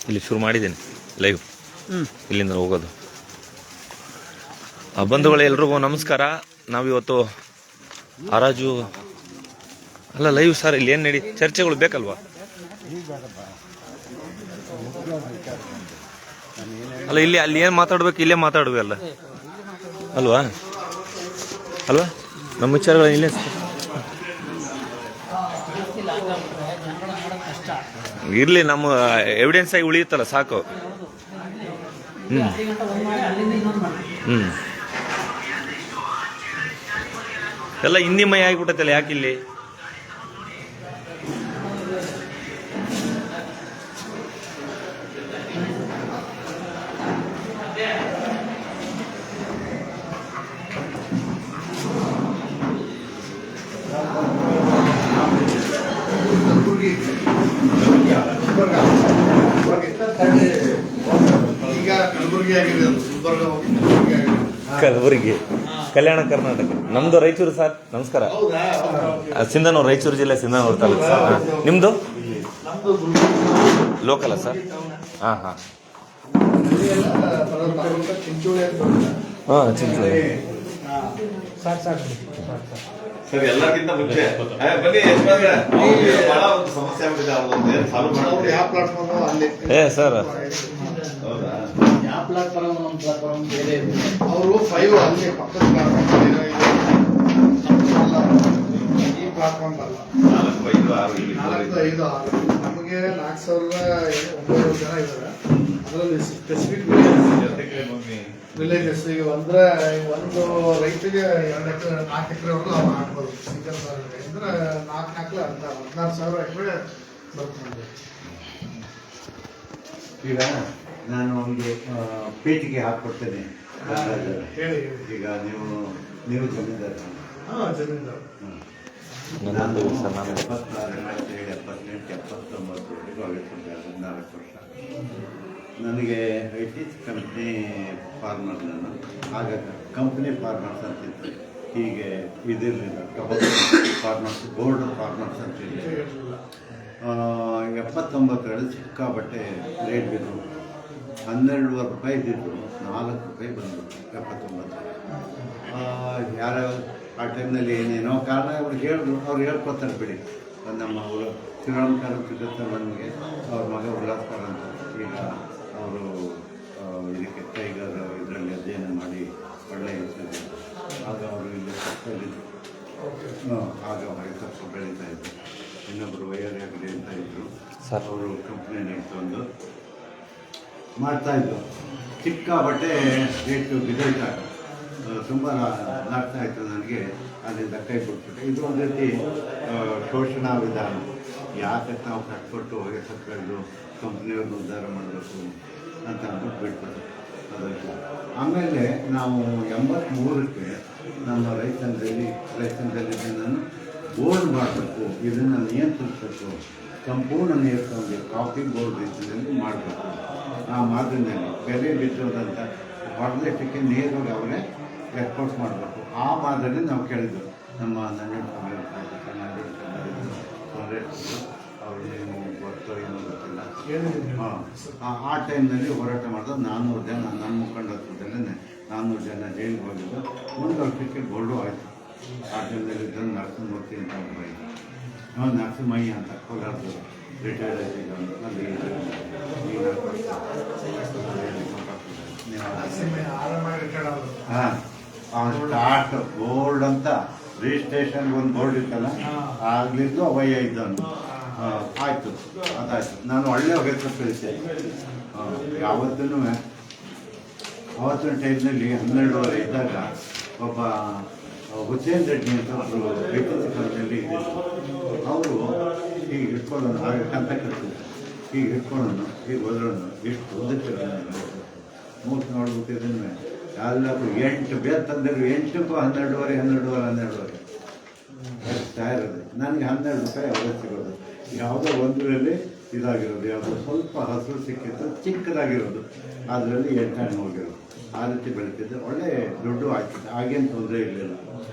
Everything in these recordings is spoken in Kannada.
ಇಲ್ಲಿ ಶುರು ಮಾಡಿದ್ದೀನಿ ಲೈವ್, ಇಲ್ಲಿಂದ ಹೋಗೋದು. ಬಂಧುಗಳು ಎಲ್ರಿಗೂ ನಮಸ್ಕಾರ. ನಾವಿವತ್ತು ಹರಾಜು ಅಲ್ಲ ಲೈವ್ ಸರ್, ಇಲ್ಲಿ ಏನು ಚರ್ಚೆಗಳು ಬೇಕಲ್ವಾ? ಅಲ್ಲ ಇಲ್ಲಿ ಅಲ್ಲಿ ಏನು ಮಾತಾಡ್ಬೇಕು, ಇಲ್ಲೇ ಮಾತಾಡ್ಬೇಕಲ್ಲ ಅಲ್ವಾ? ಅಲ್ವಾ ನಮ್ಮ ವಿಚಾರಗಳು ಇಲ್ಲೇ ಇರ್ಲಿ, ನಮ್ಮ ಎವಿಡೆನ್ಸ್ ಆಗಿ ಉಳಿಯುತ್ತಲ್ಲ ಸಾಕು. ಎಲ್ಲ ಹಿಂದಿಮಯ ಆಗಿಬಿಟ್ಟೈತಲ್ಲ, ಯಾಕಿಲ್ಲಿ? ಕಲಬುರಗಿ, ಕಲ್ಯಾಣ ಕರ್ನಾಟಕ. ನಮ್ದು ರಾಯಚೂರು ಸರ್. ನಮಸ್ಕಾರ. ಸಿಂಧನೂರು, ರಾಯಚೂರು ಜಿಲ್ಲೆ ಸಿಂಧನೂರು ತಾಲೂಕು ಸರ್. ನಿಮ್ದು ಲೋಕಲ ಸರ್? ಹಾಂ ಹಾಂ ಹಾಂ, ಚಿಂಚೋಳಿ ಸರ್. ಎಲ್ಲಕ್ಕಿಂತ ಮುಂಚೆ ಬನ್ನಿ ಬಹಳ ಒಂದು ಸಮಸ್ಯೆ ಆಗ್ಬಿಟ್ಟಿದೆ. ಸರ್ ಅವರು 5 ಅಲ್ಲಿ ಪಕ್ಕದ ಈ ಪ್ಲಾಟ್ಫಾರ್ಮ್ ಅಲ್ಲ, 4, 5, 6 ನಮಗೆ 4,900 ಜನ ಇದ್ದಾರೆ. ಅದರಲ್ಲಿ ಸ್ಪೆಸಿಫಿಕ್ ವಿಲೇಜಸ್. ಈಗ ಅಂದ್ರೆ ಒಂದು ರೈತರಿಗೆ 2 ಎಕರೆ 4 ಎಕರೆವರೆಗೂ ನಾವು ಹಾಕ್ಬೋದು. ಸಿಂಗಲ್ ಅಂದ್ರೆ 4 ಅಂತ 16,000 ಎಕರೆ ಬರ್ತದೆ. ಈಗ ನಾನು ಒಂದು ಪೇಟಿಗೆ ಹಾಕ್ಕೊಡ್ತೇನೆ. ಈಗ ನೀವು ಜಮೀನ್ದಾರ? ಜಮೀನ್ದಾರ. 14 ವರ್ಷ ನನಗೆ ಐಟಿಸ್ ಕಂಪ್ನಿ ಫಾರ್ಮರ್. ನಾನು ಆಗ ಕಂಪ್ನಿ ಫಾರ್ಮರ್ಸ್ ಅಂತಿತ್ತು, ಹೀಗೆ ಇದಿರಲಿಲ್ಲ. ಫಾರ್ಮರ್ಸ್ ಬೋರ್ಡ್ ಫಾರ್ಮರ್ಸ್ ಅಂತಿದೆ. 79 ಸಿಕ್ಕಾಬಟ್ಟೆ ರೇಟ್ ಬಿದ್ದು 12.5 ರೂಪಾಯಿ ಇದ್ದಿದ್ದು 4 ರೂಪಾಯಿ ಬಂದು 79. ಯಾರು ಆ ಟೈಮ್ನಲ್ಲಿ ಏನೇನೋ ಕಾರಣ ಅವ್ರಿಗೆ ಹೇಳಿದ್ರು, ಅವ್ರು ಹೇಳ್ಕೊತಾರೆ ಬಿಡಿ. ನಮ್ಮ ಶ್ರೀರಾಮಕಾರ ಸಿಗುತ್ತೆ ನನಗೆ, ಅವ್ರ ಮಗ ಉಲ್ಲಾಸ್ಕರ್ ಅಂತ. ಈಗ ಅವರು ಇದಕ್ಕೆ ಟೈಗರ್ ಇದರಲ್ಲಿ ಅಧ್ಯಯನ ಮಾಡಿ ಒಳ್ಳೆ ಇರ್ತದೆ. ಆಗ ಅವರು ಇಲ್ಲಿ ಸೊಪ್ಪಲ್ಲಿದ್ದರು. ಆಗ ಹೊರಗೆ ಸೊಪ್ಪು ಬೆಳೀತಾ ಇದ್ದರು. ಇನ್ನೊಬ್ಬರು ವೈಯಾರಿ ಅಂತ ಇದ್ದರು, ಅವರು ಕಂಪ್ನಿಯನ್ನು ಇಟ್ಕೊಂಡು ಮಾಡ್ತಾಯಿದ್ರು. ಸಿಕ್ಕಾಬಟ್ಟೆ ರೇಟು ಬಿದ್ದೋಯ್ತಾಗ ತುಂಬ ಆಗ್ತಾಯಿತ್ತು ನನಗೆ. ಅಲ್ಲಿಂದ ಕೈ ಬಿಟ್ಬಿಟ್ಟೆ. ಇದು ಒಂದು ರೀತಿ ಶೋಷಣಾ ವಿಧಾನ. ಯಾಕೆ ನಾವು ಕಟ್ಕೊಟ್ಟು ಹೊಗೆ ಸತ್ಕೊಂಡು ಕಂಪ್ನಿಯವ್ರನ್ನ ಉದ್ಧಾರ ಮಾಡಬೇಕು ಅಂತ ಅಂದ್ಬಿಟ್ಟು ಬಿಟ್ಬಿಟ್ಟು ಅದಕ್ಕೆ. ಆಮೇಲೆ ನಾವು 83ಕ್ಕೆ ನಮ್ಮ ರೈತನದಲ್ಲಿ ನಾನು ಬೋರ್ಡ್ ಮಾಡಬೇಕು, ಇದನ್ನು ನಿಯಂತ್ರಿಸಬೇಕು, ಸಂಪೂರ್ಣ ನಿಯಂತ್ರಣೆ ಕಾಫಿ ಬೋರ್ಡ್ ರೀತಿಯಲ್ಲಿ ಮಾಡಬೇಕು. ಆ ಮಾದರಿನಲ್ಲಿ ಬೆಲೆ ಬಿದ್ದೋದಂಥ ಹೊರದೇಶಕ್ಕೆ ನೇರವಾಗಿ ಅವರೇ ಎಕ್ಸ್ಪೋರ್ಟ್ ಮಾಡಬೇಕು. ಆ ಮಾದರಿ ನಾವು ಕೇಳಿದ್ವಿ. ನಮ್ಮ ಅವರು ಗೊತ್ತೋ ಏನೋ ಗೊತ್ತಿಲ್ಲ. ಆ ಟೈಮ್ನಲ್ಲಿ ಹೋರಾಟ ಮಾಡಿದ 400 ಜನ ನನ್ನ ಮುಖಂಡತ್ವದಲ್ಲೇ 400 ಜನ ಜೈಲಿಗೆ ಹೋಗಿದ್ದು. 1 ವರ್ಷಕ್ಕೆ ಬೋರ್ಡು ಆಯಿತು. ಆ ಟೈಮ್ನಲ್ಲಿ ಇದ್ದಂಗೆ ನರಸಿಂಹಮೂರ್ತಿ ಅಂತ ಒಬ್ಬರು, ನರಸಿಂಹಯ್ಯ ಅಂತ ಕೋಲಾರದವರು ರಿಟೈರ್ಡ್ ಆಯ್ತು. ಅಲ್ಲಿ ಸ್ಟಾರ್ಟ್ ಬೋರ್ಡ್ ಅಂತ ರಿಜಿಸ್ಟ್ರೇಷನ್ ಒಂದು ಬೋರ್ಡ್ ಇತ್ತಲ್ಲ, ಆಗ್ಲಿದ್ದು ಅವಯ್ಯ ಇದ್ದವನು. ಆಯಿತು, ಅದಾಯ್ತು. ನಾನು ಒಳ್ಳೆ ಹೆಸರು ಕಳಿಸಿದೆ. ಯಾವತ್ತೂ ಅವತ್ತಿನ ಟೈಮ್ನಲ್ಲಿ 12 ಇದ್ದಾಗ ಒಬ್ಬ ಹುಸೇನ್ ರೆಡ್ಡಿ ಅಂತ ಒಬ್ಬರು ಐಟಿಸಿ ಕಂಪ್ನಿಯಲ್ಲಿ ಇದ್ದಿದ್ದು. ಅವರು ಹೀಗೆ ಇಟ್ಕೊಳ್ಳೋನು, ಆಗ ಕಂತ ಕಟ್ತಿದ್ರು. ಹೀಗೆ ಇಟ್ಕೊಳ್ಳೋನು, ಹೀಗೆ ಹೋದ್ರೋನು, ಎಷ್ಟು ಉದ್ದಕ್ಕೆ ಮೂರು ನೋಡ್ಬಿಟ್ಟಿದ್ರೆ ಎಲ್ಲಕ್ಕೂ 8 ಬೇರೆ ತಂದಿದ್ರು. 8ಕ್ಕೂ 12.5 ಆಗ್ತಾ ಇರೋದು. ನನಗೆ 12 ರೂಪಾಯಿ ಅವತ್ತು ಸಿಗೋದು. ಯಾವುದೋ ಒಂದರಲ್ಲಿ ಇದಾಗಿರೋದು, ಯಾವುದೋ ಸ್ವಲ್ಪ ಹಸಿರು ಸಿಕ್ಕಿತ್ತು ಚಿಕ್ಕದಾಗಿರೋದು, ಅದರಲ್ಲಿ 8 ಹಣ್ಣು ಹೋಗಿರೋದು. ಆ ರೀತಿ ಬೆಳೀತಿದ್ದೆ. ಒಳ್ಳೆ ದುಡ್ಡು ಆಗ್ತಿತ್ತು, ಆಗೇನು ತೊಂದರೆ ಇರಲಿಲ್ಲ.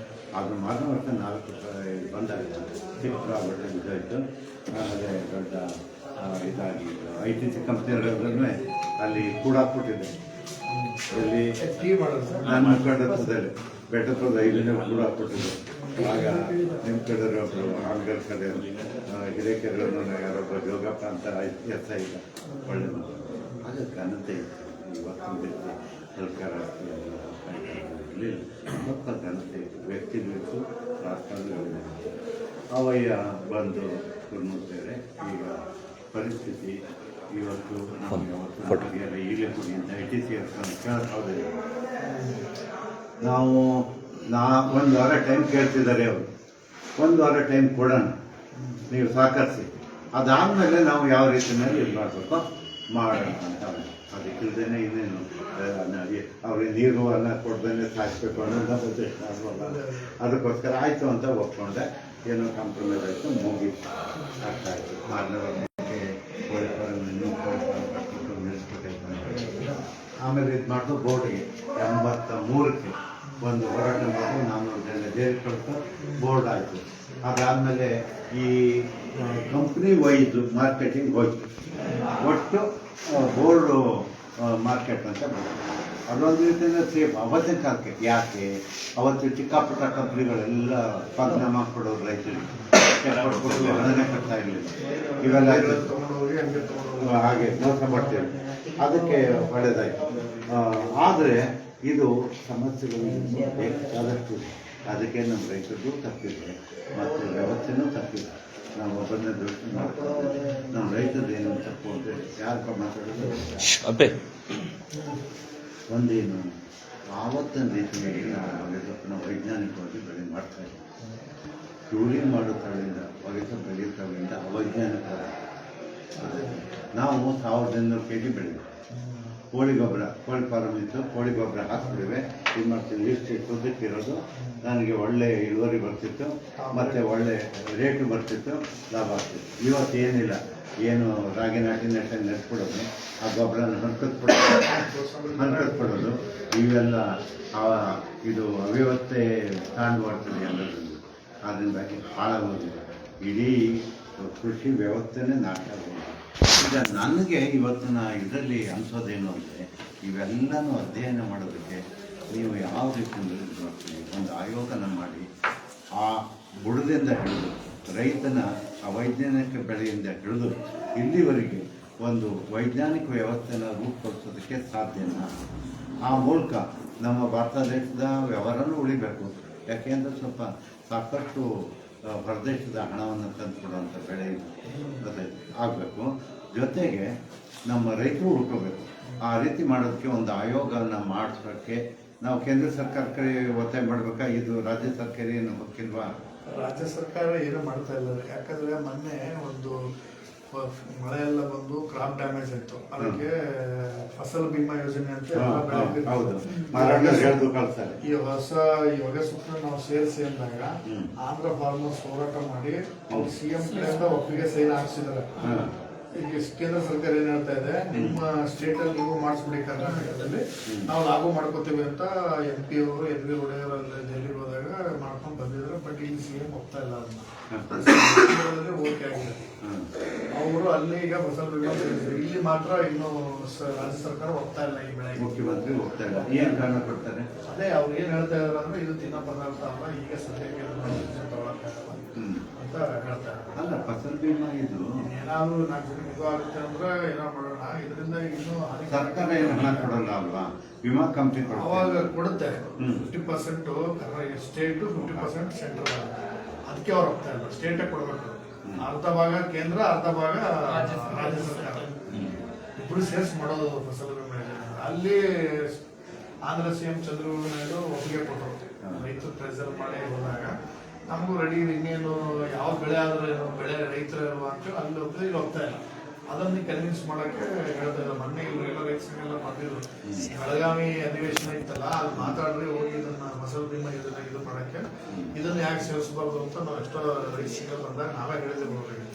ಅದು ಮಾರನೇ ವರ್ಷ 4 ರೂಪಾಯಿ ಬಂದಾಗಿದೆ. ಸಿಕ್ಕಾಬಿಟ್ಟೆ ಇದಾಯಿತು. ಆಮೇಲೆ ದೊಡ್ಡ ಇದಾಗಿ ITC ಕಂಪ್ನಿಗಳಲ್ಲೂ ಅಲ್ಲಿ ಕೂಡಾಕ್ಬಿಟ್ಟಿದೆ. ಇಲ್ಲಿ ಟೀ ಮಾಡೋದು ಸರ್. ನನ್ನ ಮುಖಂಡತ್ವದಲ್ಲಿ ಬೆಟ್ಟದ ಐದನೇ ಕೂಡಾಕ್ಬಿಟ್ಟಿದೆ. ಆಗ ನಿಮ್ಮ ಕಡೆ ಒಬ್ಬರು ಆಲ್ಗರ್ ಕಡೆ ಹಿರೇಕೆರೆಯನ್ನು ಯಾರೊಬ್ಬರು ಯೋಗಪ್ಪ ಅಂತ ಎಸ್ ಇಲ್ಲ ಒಳ್ಳೆ ಅದು ಘನತೆ ಇತ್ತು. ಇವತ್ತಿನ ರೀತಿ ಸರ್ಕಾರ ಇರಲಿಲ್ಲ, ಸ್ವಲ್ಪ ಘನತೆ ಇತ್ತು, ವ್ಯಕ್ತಿಗಳಿತ್ತು, ರಾಜಕಾರಣಿಗಳಿವೆ. ಅವಯ್ಯ ಬಂದು ಕುರ್ಮುತ್ತೇವೆ. ಈಗ ಪರಿಸ್ಥಿತಿ ಇವತ್ತು ನಾವು ಯಾವತ್ತು ಈಗಲೇ ಕೊಡಿ ಅಂತ ITC ಕೇಳೋದಿಲ್ಲ. ನಾವು ಒಂದು ವಾರ ಟೈಮ್ ಕೇಳ್ತಿದ್ದಾರೆ ಅವರು. ಒಂದು ವಾರ ಟೈಮ್ ಕೊಡೋಣ, ನೀವು ಸಹಕರಿಸಿ, ಅದಾದಮೇಲೆ ನಾವು ಯಾವ ರೀತಿಯಲ್ಲಿ ಇದು ಮಾಡಬೇಕು ಮಾಡೋಣ ಅಂತ. ಅದಕ್ಕಿಲ್ದೇನೆ ಇನ್ನೇನು ಅವ್ರಿಗೆ ನೀರು ಅನ್ನ ಕೊಡ್ದೇ ಸಾಯಿಸ್ಬೇಕು ಅನ್ನೋದು ಉದ್ದೇಶ ಅಲ್ವಲ್ಲ. ಅದಕ್ಕೋಸ್ಕರ ಆಯಿತು ಅಂತ ಒಪ್ಕೊಂಡೆ. ಏನೋ ಕಾಂಪ್ರಮೈಸ್ ಆಯಿತು, ಮುಗೀತು, ಅರ್ಥ ಆಯಿತು. ಆಮೇಲೆ ಇದು ಮಾಡಿದ್ರು ಬೋರ್ಡ್ಗೆ 83ಕ್ಕೆ ಒಂದು ಹೋರಾಟ ಮಾಡಿ 400 ಜನ ಜೈಲು ಕಳಿಸೋ ಬೋರ್ಡ್ ಆಯಿತು. ಅದಾದಮೇಲೆ ಈ ಕಂಪ್ನಿ ಒಯ್ದು ಮಾರ್ಕೆಟಿಂಗ್ ಹೋಯ್ತು. ಒಟ್ಟು ಬೋರ್ಡು ಮಾರ್ಕೆಟ್ ಅಂತ ಬಂತು. ಅದೊಂದು ರೀತಿಯಿಂದ ಸೇಫ್ ಅವತ್ತಿನ ಕಾಲಕ್ಕೆ. ಯಾಕೆ ಅವತ್ತು ಚಿಕ್ಕ ಪುಟ್ಟ ಕಂಪ್ನಿಗಳೆಲ್ಲ ಪಂಚನಾಮ ಕೊಡೋರು ರೈತರಿಗೆ ಕೊಟ್ಟು ಹಣನೇ ಕಟ್ತಾ ಇರಲಿಲ್ಲ. ಇವೆಲ್ಲ ಹಾಗೆ ಮೋಸ ಮಾಡ್ತೇವೆ. ಅದಕ್ಕೆ ಒಳ್ಳೆಯದಾಯಿತು. ಆದರೆ ಇದು ಸಮಸ್ಯೆಗಳು ಬೇಕಾದಷ್ಟು ಇದೆ. ಅದಕ್ಕೆ ನಮ್ಮ ರೈತರಿಗೂ ತಪ್ಪಿದೆ ಮತ್ತು ವ್ಯವಸ್ಥೆನೂ ತಪ್ಪಿದೆ. ನಾವು ಒಬ್ಬರನ್ನೇ ದೃಷ್ಟಿ ಮಾಡ್ತೀವಿ. ನಮ್ಮ ರೈತರದ್ದು ಏನು ತಪ್ಪು ಅಂತ ಯಾರಪ್ಪ ಮಾತಾಡೋದು. ಒಂದೇನು ಆವತ್ತಿನ ರೀತಿಯಲ್ಲಿ ನಾವು ವೈಜ್ಞಾನಿಕವಾಗಿ ಬೆಳೆ ಮಾಡ್ತಾ ಇದ್ದೀವಿ. ಕ್ಯೂರಿಂಗ್ ಮಾಡೋ ತಳಿಯಿಂದ ಹೊಗೆಸ ಬೆಳೆಯೋ ತಳಿಯಿಂದ ಅವೈಜ್ಞಾನಿಕ. ನಾವು 1500 kg ಬೆಳೆದ್ವಿ. ಕೋಳಿ ಗೊಬ್ಬರ, ಕೋಳಿ ಫಾರಮ್ ಇತ್ತು, ಕೋಳಿ ಗೊಬ್ಬರ ಹಾಕ್ಬಿಡಿವೆ. ಇದು ಮಾಡ್ತೀವಿ. ಲಿಸ್ಟ್ ಇರೋದು ನನಗೆ ಒಳ್ಳೆ ಇಳುವರಿ ಬರ್ತಿತ್ತು ಮತ್ತು ಒಳ್ಳೆ ರೇಟು ಬರ್ತಿತ್ತು, ಲಾಭ ಆಗ್ತಿತ್ತು. ಇವತ್ತು ಏನಿಲ್ಲ, ಏನು ರಾಗಿ ನಾಟಿ ನೆಟ್ಬಿಡೋದು, ಆ ಗೊಬ್ಬರನ ಹಂಕತ್ಬಿಡೋದು, ಇವೆಲ್ಲ ಇದು ಅವ್ಯವಸ್ಥೆ ತಾಂಡವಾಡ್ತದೆ ಎಲ್ಲರಲ್ಲಿ. ಅದರಿಂದಾಗಿ ಹಾಳಾಗೋದಿಲ್ಲ. ಇಡೀ ಕೃಷಿ ವ್ಯವಸ್ಥೆನೇ ನಾಶ ಆಗೋದು. ಈಗ ನನಗೆ ಇವತ್ತಿನ ಇದರಲ್ಲಿ ಅನಿಸೋದೇನು ಅಂದರೆ, ಇವೆಲ್ಲನೂ ಅಧ್ಯಯನ ಮಾಡೋದಕ್ಕೆ ನೀವು ಯಾವ ರೀತಿಯಲ್ಲಿ ಇದು ಮಾಡ್ತೀವಿ, ಒಂದು ಆಯೋಗನ ಮಾಡಿ ಆ ಬುಡದಿಂದ ಹಿಡಿದು ರೈತನ ಅವೈಜ್ಞಾನಿಕ ಬೆಳೆಯಿಂದ ಹಿಡಿದು ಇಲ್ಲಿವರೆಗೆ ಒಂದು ವೈಜ್ಞಾನಿಕ ವ್ಯವಸ್ಥೆನ ರೂಪುಗೊಳಿಸೋದಕ್ಕೆ ಸಾಧ್ಯನಾ? ಆ ಮೂಲಕ ನಮ್ಮ ಭಾರತ ದೇಶದ ವ್ಯವಹಾರನೂ ಉಳಿಬೇಕು. ಯಾಕೆಂದರೆ ಸ್ವಲ್ಪ ಸಾಕಷ್ಟು ಹೊರದೇಶದ ಹಣವನ್ನು ತಂದುಕೊಡುವಂಥ ಬೆಳೆ ಆಗಬೇಕು. ಜೊತೆಗೆ ನಮ್ಮ ರೈತರು ಉಳ್ಕೋಬೇಕು. ಆ ರೀತಿ ಮಾಡೋದಕ್ಕೆ ಒಂದು ಆಯೋಗನ ಮಾಡಿಸೋಕ್ಕೆ ನಾವು ಕೇಂದ್ರ ಸರ್ಕಾರಕ್ಕೆ ಒತ್ತಾಯ ಮಾಡಬೇಕಾ? ಇದು ರಾಜ್ಯ ಸರ್ಕಾರ ಏನು ಗೊತ್ತಿಲ್ವಾ? ರಾಜ್ಯ ಸರ್ಕಾರ ಏನು ಮಾಡ್ತಾ ಇಲ್ಲ. ಯಾಕಂದ್ರೆ ಮೊನ್ನೆ ಒಂದು ಮಳೆ ಎಲ್ಲ ಬಂದು ಕ್ರಾಪ್ ಡ್ಯಾಮೇಜ್ ಆಯ್ತು. ಅದಕ್ಕೆ ಫಸಲ್ ಬಿಮಾ ಯೋಜನೆ ಅಂತ ಈ ಹೊಗೆ ಸೂಕ್ತ ನಾವು ಸೇರಿಸಿ ಅಂದಾಗ ಆಂಧ್ರ ಫಾರ್ಮರ್ಸ್ ಹೋರಾಟ ಮಾಡಿ CM ಕಡೆಯಿಂದ ಒಪ್ಪಿಗೆ ಸೈನ್ ಹಾಕ್ಸಿದ್ದಾರೆ. ಈಗ ಕೇಂದ್ರ ಸರ್ಕಾರ ಏನ್ ಹೇಳ್ತಾ ಇದೆ, ನಿಮ್ಮ ಸ್ಟೇಟ್ ಅಲ್ಲಿ ನೀವು ಮಾಡಿಸ್ಬಿಡಿ, ಕರ್ನಾಟಕದಲ್ಲಿ ನಾವು ಲಾಗು ಮಾಡ್ಕೋತೀವಿ ಅಂತ MP ಅವರು ಎದ್ ವಿ ಒಡೆಯರಲ್ಲಿ ದೆಹಲಿಗೆ ಹೋದಾಗ ಮಾಡ್ಕೊಂಡು ಬಂದಿದ್ರು. ಬಟ್ ಇಲ್ಲಿ CM ಒಪ್ತಾ ಇಲ್ಲ. ಅದನ್ನ ಓಕೆ ಆಗಿದೆ. ಅವರು ಅಲ್ಲಿ ಈಗ ಫಸಲ್ ಬಿಮಾ ಇಲ್ಲಿ ಮಾತ್ರ ಇನ್ನು ರಾಜ್ಯ ಸರ್ಕಾರ ಒಪ್ತಾ ಇಲ್ಲ. ಈ ಬೆಳೆಗೆ ಮುಖ್ಯಮಂತ್ರಿ ಒಪ್ತಾ ಇಲ್ಲ. ಏನ್ ಕಾರಣ ಕೊಡ್ತಾರೆ? ಅದೇ ಅವ್ರು ಏನ್ ಹೇಳ್ತಾ ಇದಾರೆ ಅಂದ್ರೆ, ಇದು ತಿನ್ನೋ ಪದಾರ್ಥ ಅಲ್ಲ, ಈಗ ಸದ್ಯಕ್ಕೆ ಅಂತ ಹೇಳ್ತಾರೆ. ಅಲ್ಲ, ಫಸಲ್ ಬಿಮಾ ಇದು ಏನಾದ್ರು 4 ಜನ ಇದು ಆಗುತ್ತೆ ಅಂದ್ರೆ ಏನೋ ಮಾಡೋಣ. ಇದರಿಂದ ಇನ್ನೂ ಸರ್ಕಾರ ಏನು ಹಣ ಕೊಡಲ್ಲ ಅಲ್ವಾ? ವಿಮಾ ಕಂಪ್ನಿ ಅವಾಗ ಕೊಡುತ್ತೆ. 50% ಸ್ಟೇಟ್, 50% ಸೆಂಟ್ರಲ್. ಅದಕ್ಕೆ ಅವ್ರು ಹೋಗ್ತಾ ಇಲ್ಲ. ಸ್ಟೇಟೇ ಕೊಡಬೇಕು. ಅರ್ಧ ಭಾಗ ಕೇಂದ್ರ, ಅರ್ಧ ಭಾಗ ರಾಜ್ಯ ಸರ್ಕಾರ, ಇಬ್ಬರು ಸೇರಿಸಿ ಮಾಡೋದು ಫಸಲ್ ಬಿಮಾ ಯೋಜನೆ. ಅಲ್ಲಿ ಆಂಧ್ರ CM ಚಂದ್ರಬಾಬು ನಾಯ್ಡು ಒಪ್ಪಿಗೆ ಕೊಟ್ಟರು. ರೈತರು ಪ್ರೆಸರ್ ಮಾಡಿ ಹೋದಾಗ ನಮಗೂ ರೆಡಿ, ಇನ್ನೇನು ಯಾವ ಬೆಳೆ ಆದ್ರೆ ಬೆಳೆ ರೈತರು ಇರುವ ಅಂತ ಅಲ್ಲಿ ಹೋಗ್ತದೆ, ಇಲ್ಲಿ ಹೋಗ್ತಾ ಇಲ್ಲ. ಅದನ್ನು ಕನ್ವಿನ್ಸ್ ಮಾಡೋಕ್ಕೆ ಹೇಳ್ತಾ ಇದ್ದಾರೆ. ಮೊನ್ನೆ ಇವರೆಲ್ಲ ರೈತರಿಗೆಲ್ಲ ಬಂದಿದ್ರು. ಬೆಳಗಾವಿ ಅಧಿವೇಶನ ಇತ್ತಲ್ಲ, ಅಲ್ಲಿ ಮಾತಾಡ್ರಿ, ಹೋಗಿ ಇದನ್ನ ಫಸಲ್ ಬಿಮಾ ಯೋಜನೆ ಇದು ಮಾಡೋಕ್ಕೆ ಇದನ್ನ ಯಾಕೆ ಸೇರಿಸಬಾರ್ದು ಅಂತ ನಾವು ಎಷ್ಟೋ ರೈತರಿಗೆ ಬಂದಾಗ ನಾವೇ ಹೇಳಿದ್ದೇವೆ. ಅವರಿಗೆ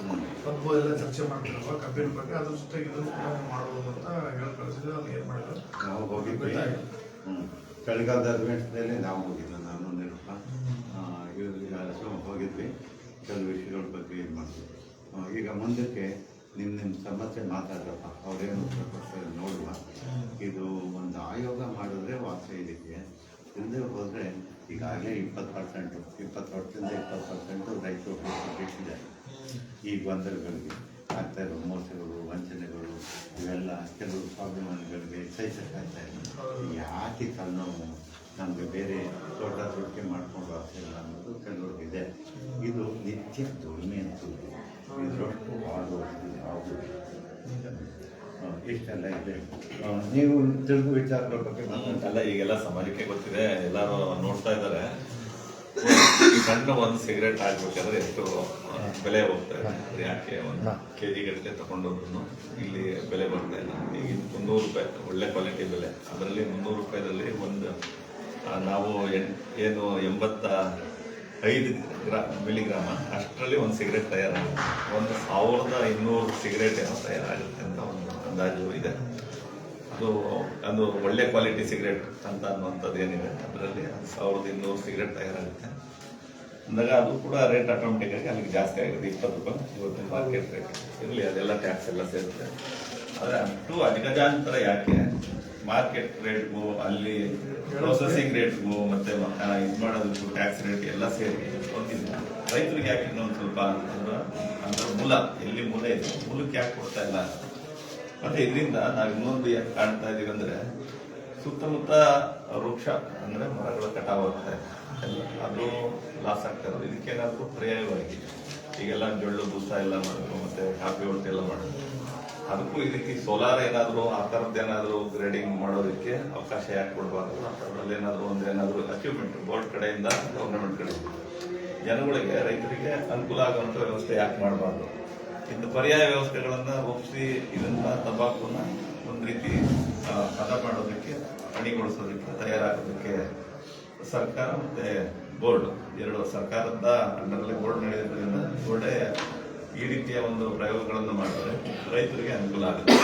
ಕಬ್ಬು ಎಲ್ಲ ಚರ್ಚೆ ಮಾಡ್ತಿರಲ್ವ ಕಬ್ಬಿನ ಬಗ್ಗೆ, ಅದ್ರ ಜೊತೆಗೆ ಇದನ್ನು ಕೂಡ ಮಾಡ್ಬೋದು ಅಂತ ಹೇಳಿ ಕಳಿಸಿದ್ರೆ ಅವ್ರು ಏನು ಮಾಡಿದ್ರು. ನಾವು ಹೋಗಿದ್ವಿ. ಚಳಿಗಾಲದ ಅಧಿವೇಶನದಲ್ಲಿ ನಾವು ಹೋಗಿದ್ವಿ. ನಾನು ನಿರೂಪ ಹೋಗಿದ್ವಿ. ಕೆಲವು ವಿಷಯಗಳ ಬಗ್ಗೆ ಇದು ಮಾಡ್ತೀವಿ. ಈಗ ಮುಂದಕ್ಕೆ ನಿಮ್ಮ ಸಮಸ್ಯೆ ಮಾತಾಡ್ರಪ್ಪ, ಅವ್ರೇನು ಉತ್ತರ ಕೊಡ್ತಾರೆ ನೋಡುವ. ಇದು ಒಂದು ಆಯೋಗ ಮಾಡಿದ್ರೆ ವಾಸ ಇದಕ್ಕೆ ಹಿಂದೆ ಹೋದರೆ ಈಗಾಗಲೇ 20% 20% ರೈತರು ಬಿಟ್ಟಿದ್ದಾರೆ. ಈ ಗೊಂದಲಗಳಿಗೆ ಆಗ್ತಾ ಇರೋ ಮೋಸಗಳು, ವಂಚನೆಗಳು, ಇವೆಲ್ಲ ಕೆಲವು ಸ್ವಾಭಿಮಾನಿಗಳಿಗೆ ಸಹಿಸಕ್ಕಾಗ್ತಾ ಇಲ್ಲ. ಯಾಕೆ ತಲೆನೋವು, ನಮಗೆ ಬೇರೆ ತೋಟಕ್ಕೆ ಮಾಡ್ಕೊಂಡು ಆಗ್ತಿಲ್ಲ ಅನ್ನೋದು ಕೆಲವ್ರಿಗಿದೆ. ಇದು ನಿತ್ಯ ದುಡಿಮೆ ಅಂತ ಇದರಷ್ಟು ಆಗೋದು ಇಷ್ಟೆಲ್ಲ ಇದೆ. ನೀವು ತಿಳಿದು ವಿಚಾರಗಳ ಬಗ್ಗೆ ಅಲ್ಲ, ಈಗೆಲ್ಲ ಸಮಾಜಕ್ಕೆ ಗೊತ್ತಿದೆ, ಎಲ್ಲರೂ ನೋಡ್ತಾ ಇದ್ದಾರೆ. ಸಣ್ಣ ಒಂದು ಸಿಗರೇಟ್ ಹಾಕ್ಬೇಕಾದ್ರೆ ಎಷ್ಟು ಬೆಲೆ ಹೋಗ್ತಾ ಇದೆ. ಯಾಕೆ ಒಂದು ಕೆಜಿ ಗಟ್ಟಲೆ ತಗೊಂಡೋದ್ರು ಇಲ್ಲಿ ಬೆಲೆ ಬರ್ತಾ ಇಲ್ಲ. ಈಗ 300 ರೂಪಾಯಿ ಒಳ್ಳೆ ಕ್ವಾಲಿಟಿ ಬೆಲೆ, ಅದರಲ್ಲಿ 300 ರೂಪಾಯಿದಲ್ಲಿ ಒಂದು ನಾವು ಏನು 85 ಮಿಲಿಗ್ರಾಮ ಅಷ್ಟರಲ್ಲಿ ಒಂದು ಸಿಗರೇಟ್ ತಯಾರಾಗುತ್ತೆ. 1200 ಸಿಗರೇಟ್ ಏನೋ ತಯಾರಾಗುತ್ತೆ ಅಂತ ಒಂದು ಅಂದಾಜು ಇದೆ. ಅದು ಒಳ್ಳೆ ಕ್ವಾಲಿಟಿ ಸಿಗರೇಟ್ ಅಂತ ಅನ್ನುವಂಥದ್ದು ಏನಿದೆ, ಅದರಲ್ಲಿ 1200 ಸಿಗರೇಟ್ ತಯಾರಾಗುತ್ತೆ ಅಂದಾಗ ಅದು ಕೂಡ ರೇಟ್ ಆಟೋಮೆಟಿಕ್ ಆಗಿ ಅಲ್ಲಿಗೆ ಜಾಸ್ತಿ ಆಗುತ್ತೆ. 20 ರೂಪಾಯಿ ಇವತ್ತಿನ ಮಾರ್ಕೆಟ್ ರೇಟ್ ಇರಲಿ, ಅದೆಲ್ಲ ಟ್ಯಾಕ್ಸ್ ಎಲ್ಲ ಸೇರುತ್ತೆ. ಆದರೆ ಅಷ್ಟು ಅಜಗಜಾಂತರ ಯಾಕೆ ಮಾರ್ಕೆಟ್ ರೇಟ್ಗೂ ಅಲ್ಲಿ ಪ್ರೊಸೆಸಿಂಗ್ ರೇಟ್ಗೂ ಮತ್ತೆ ಇದು ಮಾಡೋದಕ್ಕೂ ಟ್ಯಾಕ್ಸ್ ರೇಟ್ ಎಲ್ಲ ಸೇರಿ ಒಂದಿಲ್ಲ. ರೈತರಿಗೆ ಯಾಕೆ ಇನ್ನೊಂದು ಸ್ವಲ್ಪ ಅಂದ್ರೆ ಮೂಲ ಎಲ್ಲಿ ಮೂಲ ಇದೆ, ಮೂಲಕ್ಕೆ ಯಾಕೆ ಕೊಡ್ತಾ ಇಲ್ಲ. ಮತ್ತೆ ಇದರಿಂದ ನಾವು ಇನ್ನೊಂದು ಯಾಕೆ ಕಾಣ್ತಾ ಇದೀವಿ ಅಂದ್ರೆ ಸುತ್ತಮುತ್ತ ವೃಕ್ಷ ಅಂದ್ರೆ ಮರಗಳ ಕಟಾವ್ ಆಗ್ತಾ ಇದೆ, ಅದು ಲಾಸ್ ಆಗ್ತಾ ಇರೋದು. ಇದಕ್ಕೇನಾದ್ರೂ ಪರ್ಯಾಯವಾಗಿ ಈಗೆಲ್ಲ ಜೊಳ್ಳು ಬೂಸ ಎಲ್ಲ ಮಾಡೋದು ಮತ್ತೆ ಕಾಫಿ ಹೊಟ್ಟೆ ಎಲ್ಲ ಮಾಡೋದು, ಅದಕ್ಕೂ ಇದಕ್ಕೆ ಸೋಲಾರ್ ಏನಾದ್ರು ಆ ಥರದ್ದು ಏನಾದ್ರು ಗ್ರೇಡಿಂಗ್ ಮಾಡೋದಕ್ಕೆ ಅವಕಾಶ ಯಾಕೆ ಕೊಡಬಾರ್ದು. ಆ ಥರದಲ್ಲಿ ಏನಾದ್ರು ಅಚೀವ್ಮೆಂಟ್ ಬೋರ್ಡ್ ಕಡೆಯಿಂದ ಗೌರ್ಮೆಂಟ್ ಕಡೆಯಿಂದ ಜನಗಳಿಗೆ ರೈತರಿಗೆ ಅನುಕೂಲ ಆಗುವಂಥ ವ್ಯವಸ್ಥೆ ಯಾಕೆ ಮಾಡಬಾರ್ದು. ಇಂಥ ಪರ್ಯಾಯ ವ್ಯವಸ್ಥೆಗಳನ್ನ ರೂಪಿಸಿ ಇದನ್ನ ತಂಬಾಕುನ ಒಂದು ರೀತಿ ಹದ ಮಾಡೋದಕ್ಕೆ, ಅಣಿಗೊಳಿಸೋದಕ್ಕೆ, ತಯಾರಾಗೋದಕ್ಕೆ ಸರ್ಕಾರ ಮತ್ತೆ ಬೋರ್ಡ್ ಎರಡು ಸರ್ಕಾರದ ಅಂಡರಲ್ಲಿ ಬೋರ್ಡ್ ನಡೆಯೋದ್ರಿಂದ ಬೋರ್ಡೇ ಈ ರೀತಿಯ ಒಂದು ಪ್ರಯೋಗಗಳನ್ನು ಮಾಡಿದ್ರೆ ರೈತರಿಗೆ ಅನುಕೂಲ ಆಗುತ್ತೆ.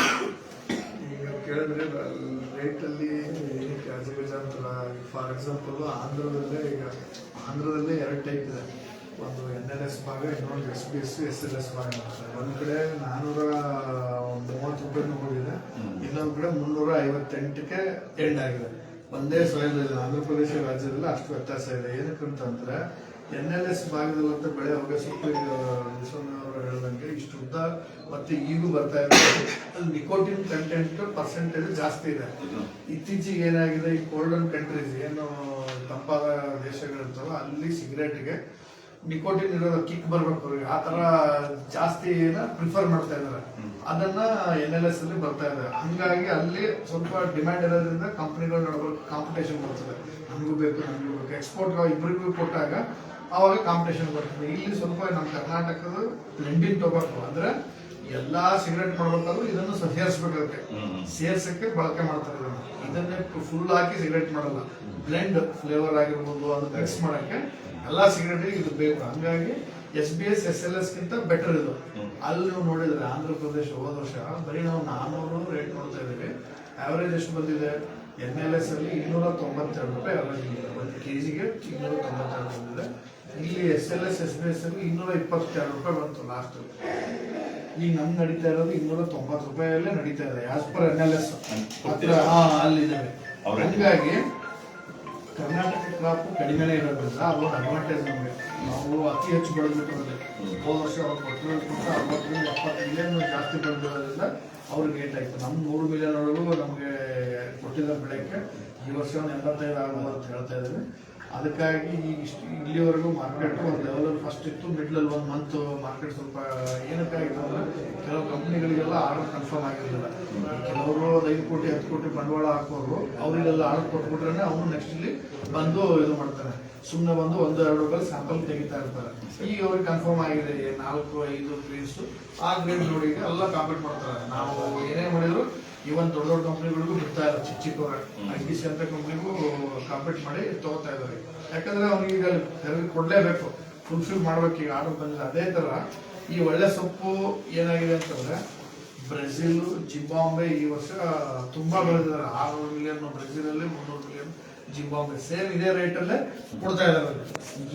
ಈಗ ಕೇಳಿದ್ರೆ ರೇಟಲ್ಲಿ ಫಾರ್ ಎಕ್ಸಾಂಪಲ್ ಆಂಧ್ರದಲ್ಲೇ 2 ಟೈಪ್ ಇದೆ. ಒಂದು NLS ಭಾಗ, ಇನ್ನೊಂದು SBS SLS ಭಾಗ. ಒಂದು ಕಡೆ 430 ರೂಪಾಯಿ ಹೋಗಿದೆ, ಇನ್ನೊಂದು ಕಡೆ 358ಕ್ಕೆ ಎಂಡ್ ಆಗಿದೆ. ಒಂದೇ ಸಾಯಿಲ್ ಇದೆ. ಆಂಧ್ರ ಪ್ರದೇಶ ರಾಜ್ಯದಲ್ಲಿ ಅಷ್ಟು ವ್ಯತ್ಯಾಸ ಇದೆ. ಏನಕ್ಕಂತಂದ್ರೆ NLS ಭಾಗದಲ್ಲಂತ ಬೆಳೆ ಹೋಗಿ ಸ್ವಲ್ಪ ಅವರು ಹೇಳಿದಂಗೆ ಇಷ್ಟು ಉದ್ದ ಮತ್ತೆ ಈಗೂ ಬರ್ತಾ ಇದೆ. ಅಲ್ಲಿ ನಿಕೋಟಿನ್ ಕಂಟೆಂಟ್ ಪರ್ಸೆಂಟೇಜ್ ಜಾಸ್ತಿ ಇದೆ. ಇತ್ತೀಚೆಗೆ ಏನಾಗಿದೆ, ಈ ಕೋಲ್ಡನ್ ಕಂಟ್ರೀಸ್ ಏನು ತಂಪಾದ ದೇಶಗಳಿರ್ತವಲ್ಲ ಅಲ್ಲಿ ಸಿಗರೇಟ್ಗೆ ನಿಕೋಟಿನ್ ಇರೋ ಕಿಕ್ ಬರ್ಬೇಕು ಅವ್ರಿಗೆ, ಆ ತರ ಜಾಸ್ತಿ ಪ್ರಿಫರ್ ಮಾಡ್ತಾ ಇದಾರೆ. ಅದನ್ನ NLS ಅಲ್ಲಿ ಬರ್ತಾ ಇದೆ. ಹಂಗಾಗಿ ಅಲ್ಲಿ ಸ್ವಲ್ಪ ಡಿಮ್ಯಾಂಡ್ ಇರೋದ್ರಿಂದ ಕಂಪನಿಗಳ ನಡುವೆ ಕಾಂಪಿಟೇಷನ್ ಬರ್ತದೆ. ನಮಗೂ ಬೇಕು. ಎಕ್ಸ್ಪೋರ್ಟ್ ಇಬ್ಬರಿಗೂ ಕೊಟ್ಟಾಗ ಅವಾಗ ಕಾಂಪಿಟೇಷನ್ ಬರ್ತದೆ. ಇಲ್ಲಿ ಸ್ವಲ್ಪ ನಮ್ಮ ಕರ್ನಾಟಕದ ಬ್ಲೆಂಡಿಂಗ್ ಟೊಬ್ಯಾಕೋ ಅಂದ್ರೆ ಎಲ್ಲಾ ಸಿಗರೇಟ್ ಮಾಡ್ಬೇಕಾದ್ರೂ ಇದನ್ನು ಸೇರಿಸ್ಬೇಕಾಗುತ್ತೆ. ಸೇರ್ಸಕ್ಕೆ ಬಳಕೆ ಮಾಡ್ತಾರೆ. ಇದನ್ನೇ ಫುಲ್ ಹಾಕಿ ಸಿಗರೇಟ್ ಮಾಡಲ್ಲ. ಬ್ಲೆಂಡ್ ಫ್ಲೇವರ್ ಆಗಿರ್ಬೋದು, ಅದು ಮಿಕ್ಸ್ ಮಾಡಕ್ಕೆ ಎಲ್ಲಾ ಸಿಗರೇಟ್ ಇದು ಬೇಕು. ಹಂಗಾಗಿ SBS SLS ಗಿಂತ ಬೆಟರ್ ಇದು. ಅಲ್ಲಿ ನೀವು ನೋಡಿದ್ರೆ ಆಂಧ್ರ ಪ್ರದೇಶ ಹೋದ ವರ್ಷ ಬರೀ ನಾವು 400 ರೇಟ್ ನೋಡ್ತಾ ಇದೀವಿ. ಆವರೇಜ್ ಎಷ್ಟು ಬಂದಿದೆ? NLS ಅಲ್ಲಿ 292 ರೂಪಾಯಿ ಅವರೇಜ್ ಇದೆ. ಒಂದು ಕೆಜಿಗೆ 292 ಬಂದಿದೆ. ಇಲ್ಲಿ SLS SBS ಅಲ್ಲಿ 222 ರೂಪಾಯಿ ಬಂತು ಲಾಸ್ಟ್. ಈಗ ನಮ್ಗೆ ನಡೀತಾ ಇರೋದು 290 ರೂಪಾಯಲ್ಲೇ ನಡೀತಾ ಇದೆ ಆಸ್ ಪರ್ NLS ಅಲ್ಲಿದ್ದಾವೆ. ಹಂಗಾಗಿ ಕರ್ನಾಟಕ ಕ್ರಾಪ್ ಕಡಿಮೆನೇ ಇರೋದ್ರಿಂದ ಅದು ಅಡ್ವಾಂಟೇಜ್ ನಮಗೆ. ನಾವು ಅತಿ ಹೆಚ್ಚು ಬೆಳೆದ್ಬಿಟ್ಟು ಹೋದ ವರ್ಷ ಅವ್ರು ಕೊಟ್ಟಿರೋದು 60 70 ಮಿಲಿಯನ್ ಜಾಸ್ತಿ ಬೆಳೆದಿರೋದ್ರಿಂದ ಅವ್ರಿಗೆ ರೇಟ್ ಆಯ್ತು. ನಮ್ಮ 100 ಮಿಲಿಯನ್ ಒಳಗೂ ನಮಗೆ ಕೊಟ್ಟಿದ್ದ ಬೆಳೆಗೆ ಈ ವರ್ಷ 85 ಆಗ್ಬೋದು ಅಂತ ಹೇಳ್ತಾ ಇದ್ದೀವಿ. ಅದಕ್ಕಾಗಿ ಈಗ ಇಲ್ಲಿವರೆಗೂ ಮಾರ್ಕೆಟ್ ಒಂದು ಲೆವೆಲ್ ಫಸ್ಟ್ ಇತ್ತು, ಮಿಡ್ಲಲ್ಲಿ 1 ಮಂತ್ ಮಾರ್ಕೆಟ್ ಸ್ವಲ್ಪ ಏನಕ್ಕಾಗಿತ್ತು ಅಂದ್ರೆ ಕೆಲವು ಕಂಪ್ನಿಗಳಿಗೆಲ್ಲ ಆರ್ಡರ್ ಕನ್ಫರ್ಮ್ ಆಗಿರಲಿಲ್ಲ. ಕೆಲವರು 5 ಕೋಟಿ 10 ಕೋಟಿ ಬಂಡವಾಳ ಹಾಕೋರು ಅವರಿಗೆಲ್ಲ ಆರ್ಡರ್ ಕೊಟ್ಬಿಟ್ರೆ ಅವನು ನೆಕ್ಸ್ಟ್ ಇಲ್ಲಿ ಬಂದು ಇದು ಮಾಡ್ತಾರೆ. ಸುಮ್ಮನೆ ಬಂದು 1-2 ರೂಪಾಯಿ ಸ್ಯಾಂಪಲ್ ತೆಗಿತಾ ಇರ್ತಾರೆ. ಈಗ ಅವ್ರಿಗೆ ಕನ್ಫರ್ಮ್ ಆಗಿದೆ 4-5 ಗ್ರೇಡ್ಸ್. ಆ ಗ್ರೇಡ್ ನೋಡಿ ಎಲ್ಲ ಕಾಂಪೀಟ್ ಮಾಡ್ತಾರೆ. ನಾವು ಏನೇ ಮಾಡಿದ್ರು ಇವನ್ ದೊಡ್ಡ ದೊಡ್ಡ ಕಂಪ್ನಿಗಳಿಗೂ ಬಿಡ್ತಾ ಇದ್ದಾರೆ. ಚಿಕ್ಕವರ ITC ಅಂತ ಕಂಪ್ನಿಗೂ ಕಾಂಪೀಟ್ ಮಾಡಿ ತಗೋತಾ ಇದ್ದಾರೆ. ಯಾಕಂದ್ರೆ ಅವ್ನಿಗೆ ಈಗ ಕೊಡ್ಲೇಬೇಕು, ಫುಲ್ಫಿಲ್ ಮಾಡ್ಬೇಕು. ಈಗ ಆರ್ಡರ್ ಬಂದಿದೆ. ಅದೇ ತರ ಈ ಒಳ್ಳೆ ಸೊಪ್ಪು ಏನಾಗಿದೆ ಅಂತಂದ್ರೆ ಬ್ರೆಜಿಲ್, ಜಿಂಬಾಬ್ವೆ ಈ ವರ್ಷ ತುಂಬಾ ಬೆಳೆದಿದ್ದಾರೆ. 600 ಮಿಲಿಯನ್ ಬ್ರೆಜಿಲ್ ಅಲ್ಲಿ, 300 ಮಿಲಿಯನ್ ಜಿಂಬಾಬ್ವೆ ಸೇಮ್ ಇದೇ ರೇಟಲ್ಲೇ ಕೊಡ್ತಾ ಇದ್ದಾರೆ.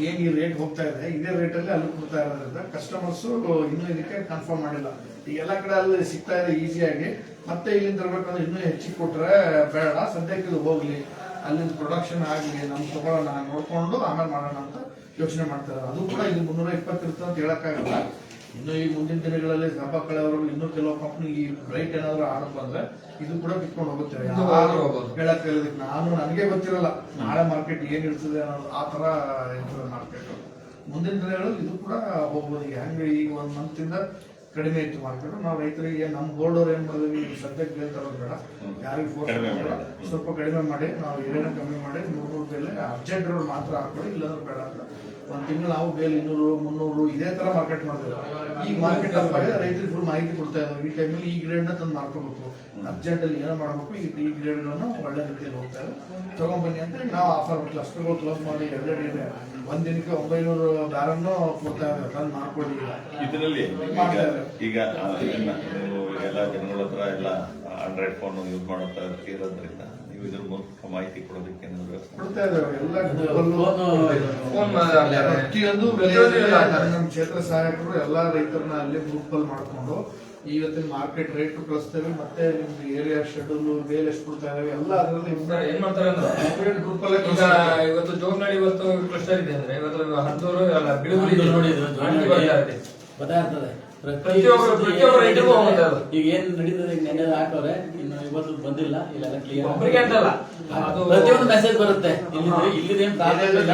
ಏನ್ ಈ ರೇಟ್ ಹೋಗ್ತಾ ಇದೆ ಇದೇ ರೇಟಲ್ಲೇ ಅಲ್ಲಿ ಕೊಡ್ತಾ ಇರೋದ್ರಿಂದ ಕಸ್ಟಮರ್ಸ್ ಇನ್ನೂ ಇದಕ್ಕೆ ಕನ್ಫರ್ಮ್ ಮಾಡಿಲ್ಲ. ಈ ಎಲ್ಲ ಕಡೆ ಅಲ್ಲಿ ಸಿಗ್ತಾ ಇದೆ ಈಸಿಯಾಗಿ, ಮತ್ತೆ ಇಲ್ಲಿಂದ ತರಬೇಕಂದ್ರೆ ಇನ್ನೂ ಹೆಚ್ಚಿಗೆ ಕೊಟ್ರೆ ಬೇಡ, ಸದ್ಯಕ್ಕೆ ಇದು ಹೋಗ್ಲಿ, ಅಲ್ಲಿಂದ ಪ್ರೊಡಕ್ಷನ್ ಆಗಲಿ, ನಮ್ಗೆ ತಗೊಳ್ಳೋಣ ನೋಡ್ಕೊಂಡು ಆಮೇಲೆ ಮಾಡೋಣ ಅಂತ ಯೋಚನೆ ಮಾಡ್ತಾರೆ. ಅದು ಕೂಡ ಇದು 320 ಇರುತ್ತೆ ಅಂತ ಹೇಳಕ್ಕಾಗಲ್ಲ. ಇನ್ನು ಈ ಮುಂದಿನ ದಿನಗಳಲ್ಲಿ ಹಬ್ಬ ಕಳೆಯವರು ಇನ್ನೂ ಕೆಲವು ಕಂಪ್ನಿ ಈ ರೈಟ್ ಏನಾದ್ರು ಆರ್ಡರ್ ಬಂದ್ರೆ ಇದು ಕೂಡ ಕಿತ್ಕೊಂಡು ಹೋಗುತ್ತೆ. ಹೇಳಕ್ ನಾನು ನನಗೆ ಗೊತ್ತಿರಲ್ಲ ನಾಳೆ ಮಾರ್ಕೆಟ್ ಏನ್ ಇರ್ತದೆ ಅನ್ನೋದು, ಆ ತರ ಇರ್ತದೆ ಮಾರ್ಕೆಟ್. ಮುಂದಿನ ದಿನಗಳಲ್ಲಿ ಇದು ಕೂಡ ಹೋಗ್ಬೋದು. ಈಗ ಹೆಂಗೆ ಈಗ 1 ಮಂತ್ ಇಂದ ಕಡಿಮೆ ಇತ್ತು ಮಾರ್ಕೆಟ್. ನಾವು ರೈತರಿಗೆ ನಮ್ಮ ಬೋರ್ಡ್ ಅವ್ರು ಏನ್ ಮಾಡಿದ್ವಿ, ಸದ್ಯಕ್ಕೆ ಬೇಲ್ ತರೋದು ಬೇಡ, ಯಾರಿಗೆ ಫೋರ್ಸ್ ಸ್ವಲ್ಪ ಕಡಿಮೆ ಮಾಡಿ, ನಾವು ಏನೇನೋ ಕಮ್ಮಿ ಮಾಡಿ 100 ಬೇಲೆ ಅರ್ಜೆಂಟ್ ರೋಡ್ ಮಾತ್ರ ಹಾಕೊಳ್ಳಿ, ಇಲ್ಲಾಂದ್ರೆ ಬೇಡ ಅಂತ 1 ತಿಂಗಳು ನಾವು ಬೇಲ್ 200, 300 ಇದೇ ತರ ಮಾರ್ಕೆಟ್ ಮಾಡಿದ್ವಿ. ಈಗ ಮಾರ್ಕೆಟ್ ಅಪ್ ಆಗಿದೆ, ರೈತರಿಗೆ ಫುಲ್ ಮಾಹಿತಿ ಕೊಡ್ತಾ ಇದ್ದಾರೆ. ಈ ಟೈಮಲ್ಲಿ ಈ ಗ್ರೇಡ್ ನ ತಂದು ಮಾಡ್ಕೋಬೇಕು, ಅರ್ಜೆಂಟ್ ಅಲ್ಲಿ ಏನೋ ಮಾಡಬೇಕು, ಈ ಗ್ರೇಡ್ ಗಳನ್ನು ಒಳ್ಳೆ ರೀತಿಯಲ್ಲಿ ಹೋಗ್ತಾ ಇದೆ, ತಗೊಂಡ್ಬನ್ನಿ ಅಂತ ನಾವು ಆಫರ್ ಕ್ಲಸ್ಟರ್ಗಳು ಕ್ಲೋಸ್ ಮಾಡಿ 2 ಇದೆ 1 ದಿನಕ್ಕೆ 900 ಬ್ಯಾರನ್ನು ಕೊಡ್ತಾ ಇದ್ದಾರೆ, ತಂದು ಮಾಡ್ಕೊಳ್ಳಿ. ಇದರಲ್ಲಿ ಈಗ ಇದನ್ನ ನೀವು ಎಲ್ಲ ಜನಗಳ ಹತ್ರ ಎಲ್ಲ ಆಂಡ್ರಾಯ್ಡ್ ಫೋನ್ ಯೂಸ್ ಮಾಡುತ್ತಾ ಇರೋದ್ರಿಂದ ನೀವು ಇದ್ರ ಮೂಲಕ ಮಾಹಿತಿ ಕೊಡೋದಕ್ಕೆ ಕೊಡ್ತಾ ಇದ್ದೇವೆ. ಎಲ್ಲ ಪ್ರತಿಯೊಂದು ನಮ್ಮ ಕ್ಷೇತ್ರ ಸಹಾಯಕರು ಎಲ್ಲಾ ರೈತರನ್ನ ಅಲ್ಲಿ ಗ್ರೂಪ್ ಅಲ್ಲಿ ಮಾಡ್ಕೊಂಡು ಇವತ್ತಿನ ಮಾರ್ಕೆಟ್ ರೇಟ್ ಕಳಿಸ್ತೇವೆ, ಮತ್ತೆ ನಿಮ್ದು ಏರಿಯಾ ಶೆಡ್ಯೂಲ್ ಬೇಲ್ ಎಷ್ಟು ಕೊಡ್ತಾ ಇದಾವೆ ಎಲ್ಲ ಅದರಲ್ಲಿ ಏನ್ ಮಾಡ್ತಾರೆ ಅಂದ್ರೆ ಗ್ರೂಪ್ ಅಲ್ಲೇ ಇವತ್ತು ಜೋಗ್ನಾಡಿ ಇವತ್ತು ಕ್ಲಸ್ಟರ್ ಇದೆ ಅಂದ್ರೆ ಇವತ್ತು ಹತ್ತೂರು ಎಲ್ಲ ಬಿಡುಗಡೆ ನೋಡಿ ಬರ್ತಾ ಇರ್ತದೆ. ಪ್ರತಿಯೊಬ್ಬರು ರೈತರಿಗೂ ಹೋಗುತ್ತೆ ಅದು. ಈಗ ಏನ್ ನಡೀತದೆ, ಈಗ ನೆನ್ನೆ ಹಾಕವ್ರೆ, ಇನ್ನು ಇವತ್ತು ಬಂದಿಲ್ಲ, ಇಲ್ಲೆಲ್ಲ ಕ್ಲಿಯರ್. ಒಬ್ಬರಿಗೆ ಅಂತಲ್ಲ, ಅದು ಪ್ರತಿಯೊಂದು ಮೆಸೇಜ್ ಬರುತ್ತೆ. ಇಲ್ಲಿದೇನ್ ಪ್ರಾಬ್ಲಮ್ ಇಲ್ಲ.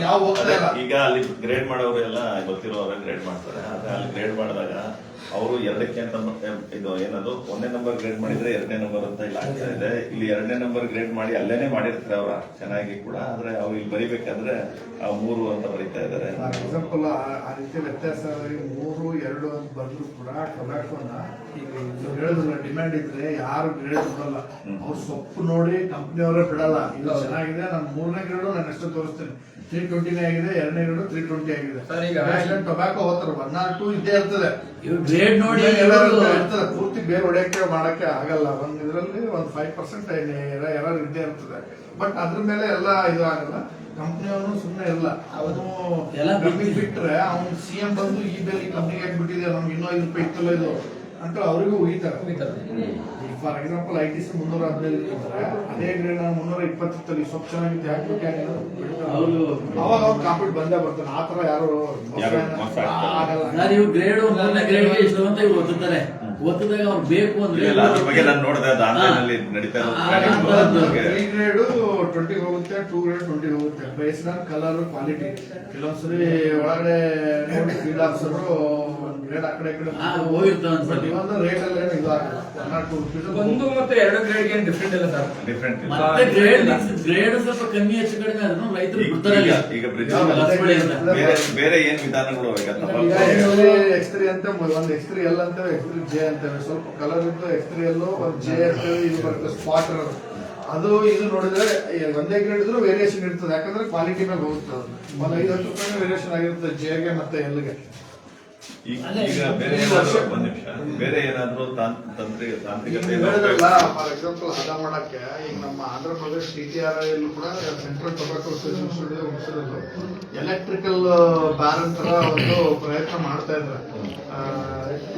ಯಾವ ಹೋಗ್ತಾ ಇಲ್ಲ. ಈಗ ಅಲ್ಲಿ ಗ್ರೇಡ್ ಮಾಡೋರು ಎಲ್ಲ ಗೊತ್ತಿರೋರ ಗ್ರೇಡ್ ಮಾಡ್ತಾರೆ. ಆದ್ರೆ ಅಲ್ಲಿ ಗ್ರೇಡ್ ಮಾಡಿದಾಗ ಅವರು 2ಕ್ಕೆ ಅಂತ ಇದು ಏನದು 1ನೇ ನಂಬರ್ ಗ್ರೇಡ್ ಮಾಡಿದ್ರೆ 2ನೇ ನಂಬರ್ ಅಂತ ಇಲ್ಲಿ ಆಗ್ತಾ ಇದೆ. ಇಲ್ಲಿ 2ನೇ ನಂಬರ್ ಗ್ರೇಡ್ ಮಾಡಿ ಅಲ್ಲೇನೆ ಮಾಡಿರ್ತಾರೆ ಅವ್ರ ಚೆನ್ನಾಗಿ ಕೂಡ. ಆದ್ರೆ ಅವ್ರು ಇಲ್ಲಿ ಬರಿಬೇಕಾದ್ರೆ 3 ಅಂತ ಬರೀತಾ ಇದಾರೆ. ಫಾರ್ ಎಕ್ಸಾಂಪಲ್ ಆ ರೀತಿ ವ್ಯತ್ಯಾಸ 3, 2 ಅಂತ ಬರ್ದ್ರು ಕೂಡ ಟೊಮ್ಯಾಟೋನ ಈಗ ಹೇಳಿದ್ರೆ ಡಿಮ್ಯಾಂಡ್ ಇದ್ರೆ ಯಾರು ಗ್ರೇಡ್ ಬಿಡಲ್ಲ, ಅವ್ರು ಸೊಪ್ಪು ನೋಡಿ ಕಂಪ್ನಿಯವರೇ ಬಿಡಲ್ಲ. ಇದು ಚೆನ್ನಾಗಿದೆ, ನಾನು 3ನೇ ಗ್ರೇಡು ನಾನು ಎಷ್ಟು ತೋರಿಸ್ತೇನೆ, 320 ಆಗಿದೆ, 2ನೇ ಗ್ರೇಡು 320 ಆಗಿದೆ. ಟೊಬ್ಯಾಕೋ ಹೋಗ್ತಾರೆ 1 or 2 ಇದ್ದೇ ಇರ್ತದೆ. ಗ್ರೇಡ್ ನೋಡಿ ಇರ್ತದೆ, ಪೂರ್ತಿ ಬೇರೆ ಹೊಡೆಯಕ್ಕೆ ಮಾಡಕ್ಕೆ ಆಗಲ್ಲ. ಒಂದ್ ಇದರಲ್ಲಿ 5% ಎರರ್ ಇದ್ದೇ ಇರ್ತದೆ. ಬಟ್ ಅದ್ರ ಮೇಲೆ ಎಲ್ಲ ಇದು ಆಗಲ್ಲ. ಕಂಪ್ನಿಯವನು ಸುಮ್ಮನೆ ಇಲ್ಲ, ಅವನು ಕಂಪ್ನಿ ಬಿಟ್ರೆ ಅವ್ನು CM ಬಂದು ಈ ಬೇರೆ ಈ ಕಂಪ್ನಿಗೆ ಹಾಕ್ಬಿಟ್ಟಿದೆ, ನಮ್ಗೆ ಇನ್ನೂ 5 ರೂಪಾಯಿ ಇತ್ತಲ್ಲ ಇದು ಅಂತ ಅವ್ರಿಗೂ ಉಳಿತಾರೆ. ಫಾರ್ ಎಕ್ಸಾಂಪಲ್ ITC 315 ಇರ್ತದೆ, ಅದೇ ಗ್ರೇಡ್ 320 ಸ್ವಲ್ಪ ಚೆನ್ನಾಗಿತ್ತು ಹಾಕ್ಬಿಟ್ಟು ಅವಾಗ ಅವ್ರು ಕಾಂಪಿಟ್ ಬಂದೇ ಬರ್ತಾನೆ. ಆ ತರ ಯಾರು ಆಗಲ್ಲ. ಇವು ಗ್ರೇಡ್ 1 ಗ್ರೇಡ್ ಎಷ್ಟು ಅಂತ ಇವ್ರು ಓದುತ್ತಾರೆ. ಓದಿದಾಗ ಅವ್ರು ಬೇಕು ಅಂದ್ರೆ ಅದ್ರ ಬಗ್ಗೆ ನಾನು ನೋಡಿದೆ, ಅದು ಆನ್ಲೈನ್ ಅಲ್ಲಿ ನಡೀತಾ ಇರೋದು. 3 ಗ್ರೇಡ್ 20 ಹೋಗುತ್ತೆ, 2 ಗ್ರೇಡ್ 20 ಹೋಗುತ್ತೆ, ಬೇಸ್ಡ್ ಆನ್ ಕಲರ್ ಕ್ವಾಲಿಟಿ. ಕೆಲವೊಂದ್ಸರಿ ಒಳಗಡೆ ನೋಡಿ ಫೀಲ್ಡ್ ಆಫೀಸರ್ ಒಂದ್ ಗ್ರೇಡ್ ಆ ಕಡೆ ಹೋಗಿರ್ತಾವ ಅನ್ಸಲ್ಲಿ. ಒಂದು ರೇಟ್ ಅಲ್ಲಿ ಏನು ಇದು ಆಗಲ್ಲ. 1 ಮತ್ತು 2 ಗ್ರೇಡ್ ಏನು ಡಿಫ್ರೆಂಟ್ ಇಲ್ಲ ಸರ್. ಡಿಫ್ರೆಂಟ್ ಮತ್ತೆ ಗ್ರೇಡ್ ಸ್ವಲ್ಪ ಕಮ್ಮಿ ಹೆಚ್ಚು ಕಡಿಮೆ ಆದ್ರೂ ರೈತರು ಬಿಡ್ತಾರೆ. ಈಗ ಬೇರೆ ಏನ್ ವಿಧಾನಗಳು X3 ಅಂತ ಒಂದು X3 L ಅಂತ X3 J ಅಂತೇವೆ. ಸ್ವಲ್ಪ ಕಲರ್ ಇದ್ದು X3 L ಒಂದು J ಅಂತೇವೆ. ಇದು ಬರುತ್ತೆ ಸ್ಪಾಟ್ ಅದು. ಇದು ನೋಡಿದ್ರೆ 1ನೇ ಗ್ರೇಡ್ ಇದ್ರೂ ವೇರಿಯೇಷನ್ ಇರ್ತದೆ, ಯಾಕಂದ್ರೆ ಕ್ವಾಲಿಟಿ ಮೇಲೆ ಹೋಗುತ್ತೆ. ಒಂದು 5-10 ರೂಪಾಯಿ ವೇರಿಯೇಷನ್ ಆಗಿರುತ್ತೆ Jಗೆ ಮತ್ತೆ Lಗೆ. ಈಗ ಬೇರೆ ಏನಾದ್ರು ತಾಂತ್ರಿಕತೆ ಫಾರ್ ಎಕ್ಸಾಂಪಲ್ ಹದ ಮಾಡಕ್ಕೆ ಈಗ ನಮ್ಮ ಆಂಧ್ರ ಪ್ರದೇಶ್ TTRI ಕೂಡ ಸೆಂಟ್ರಲ್ ಟೊಬ್ಯಾಕೋ ಎಲೆಕ್ಟ್ರಿಕಲ್ ಬ್ಯಾರನ್ ತರ ಒಂದು ಪ್ರಯತ್ನ ಮಾಡ್ತಾ ಇದ್ದಾರೆ.